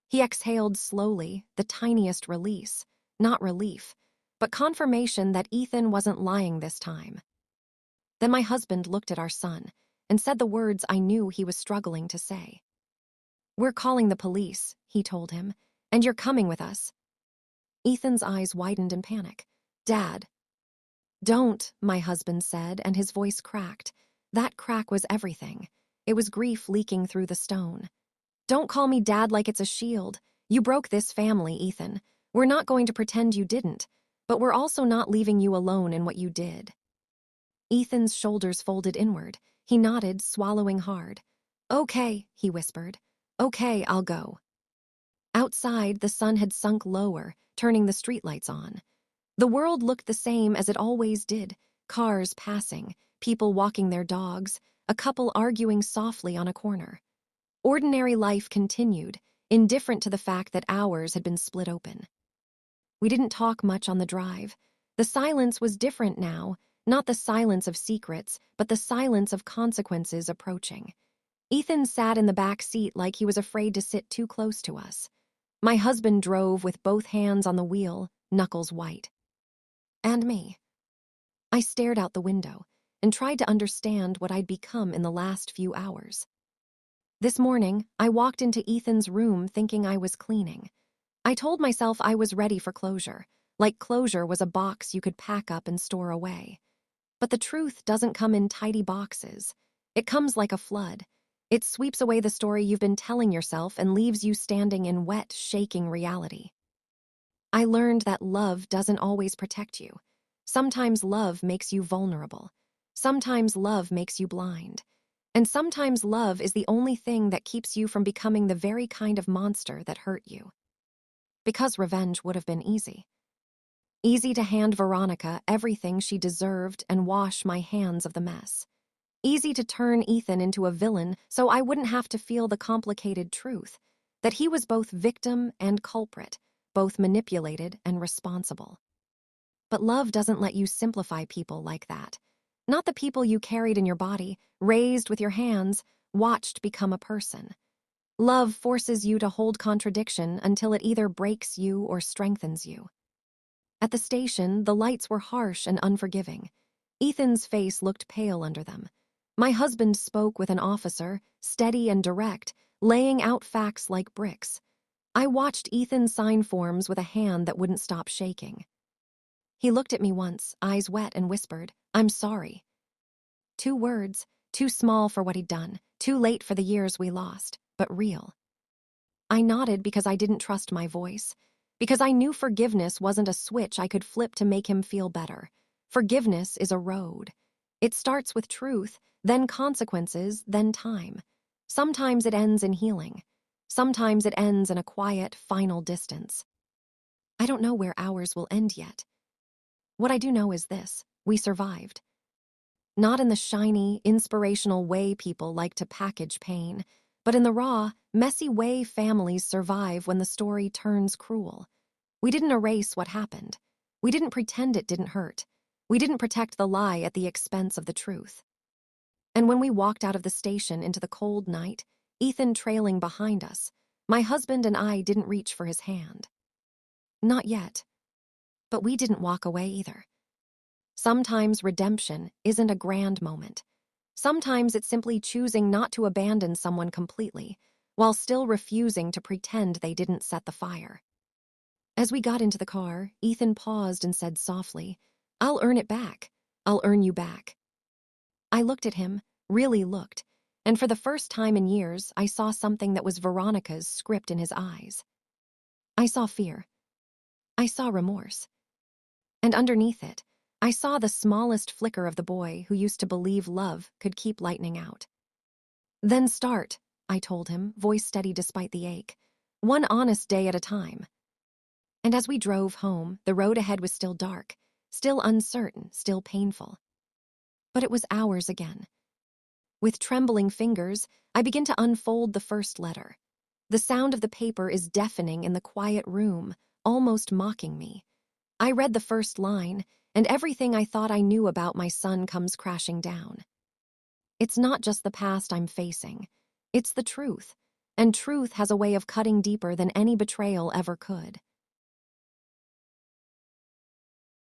He exhaled slowly, the tiniest release. Not relief, but confirmation that Ethan wasn't lying this time. Then my husband looked at our son and said the words I knew he was struggling to say. We're calling the police, he told him, and you're coming with us. Ethan's eyes widened in panic. Dad. Don't, my husband said, and his voice cracked. That crack was everything. It was grief leaking through the stone. Don't call me Dad like it's a shield. You broke this family, Ethan. We're not going to pretend you didn't, but we're also not leaving you alone in what you did. Ethan's shoulders folded inward. He nodded, swallowing hard. Okay, he whispered. Okay, I'll go. Outside, the sun had sunk lower, turning the streetlights on. The world looked the same as it always did. Cars passing, people walking their dogs, a couple arguing softly on a corner. Ordinary life continued, indifferent to the fact that ours had been split open. We didn't talk much on the drive. The silence was different now, not the silence of secrets, but the silence of consequences approaching. Ethan sat in the back seat like he was afraid to sit too close to us. My husband drove with both hands on the wheel, knuckles white. And me. I stared out the window and tried to understand what I'd become in the last few hours. This morning, I walked into Ethan's room thinking I was cleaning. I told myself I was ready for closure, like closure was a box you could pack up and store away. But the truth doesn't come in tidy boxes. It comes like a flood. It sweeps away the story you've been telling yourself and leaves you standing in wet, shaking reality. I learned that love doesn't always protect you. Sometimes love makes you vulnerable. Sometimes love makes you blind. And sometimes love is the only thing that keeps you from becoming the very kind of monster that hurt you. Because revenge would have been easy. Easy to hand Veronica everything she deserved and wash my hands of the mess. Easy to turn Ethan into a villain so I wouldn't have to feel the complicated truth. that he was both victim and culprit, both manipulated and responsible. But love doesn't let you simplify people like that. Not the people you carried in your body, raised with your hands, watched become a person. Love forces you to hold contradiction until it either breaks you or strengthens you. At the station, the lights were harsh and unforgiving. Ethan's face looked pale under them. My husband spoke with an officer, steady and direct, laying out facts like bricks. I watched Ethan sign forms with a hand that wouldn't stop shaking. He looked at me once, eyes wet, and whispered, "I'm sorry." 2 words, too small for what he'd done, too late for the years we lost, but real. I nodded because I didn't trust my voice, because I knew forgiveness wasn't a switch I could flip to make him feel better. Forgiveness is a road. It starts with truth, then consequences, then time. Sometimes it ends in healing. Sometimes it ends in a quiet, final distance. I don't know where ours will end yet. What I do know is this: we survived. Not in the shiny, inspirational way people like to package pain, but in the raw, messy way families survive when the story turns cruel. We didn't erase what happened. We didn't pretend it didn't hurt. We didn't protect the lie at the expense of the truth. And when we walked out of the station into the cold night, Ethan trailing behind us, my husband and I didn't reach for his hand. Not yet. But we didn't walk away either. Sometimes redemption isn't a grand moment. Sometimes it's simply choosing not to abandon someone completely, while still refusing to pretend they didn't set the fire. As we got into the car, Ethan paused and said softly, "I'll earn it back. I'll earn you back." I looked at him, really looked, and for the first time in years, I saw something that was Veronica's script in his eyes. I saw fear. I saw remorse. And underneath it, I saw the smallest flicker of the boy who used to believe love could keep lightening out. "Then start," I told him, voice steady despite the ache. "One honest day at a time." And as we drove home, the road ahead was still dark, still uncertain, still painful. But it was ours again. With trembling fingers, I begin to unfold the first letter. The sound of the paper is deafening in the quiet room, almost mocking me. I read the first line, and everything I thought I knew about my son comes crashing down. It's not just the past I'm facing. It's the truth. And truth has a way of cutting deeper than any betrayal ever could.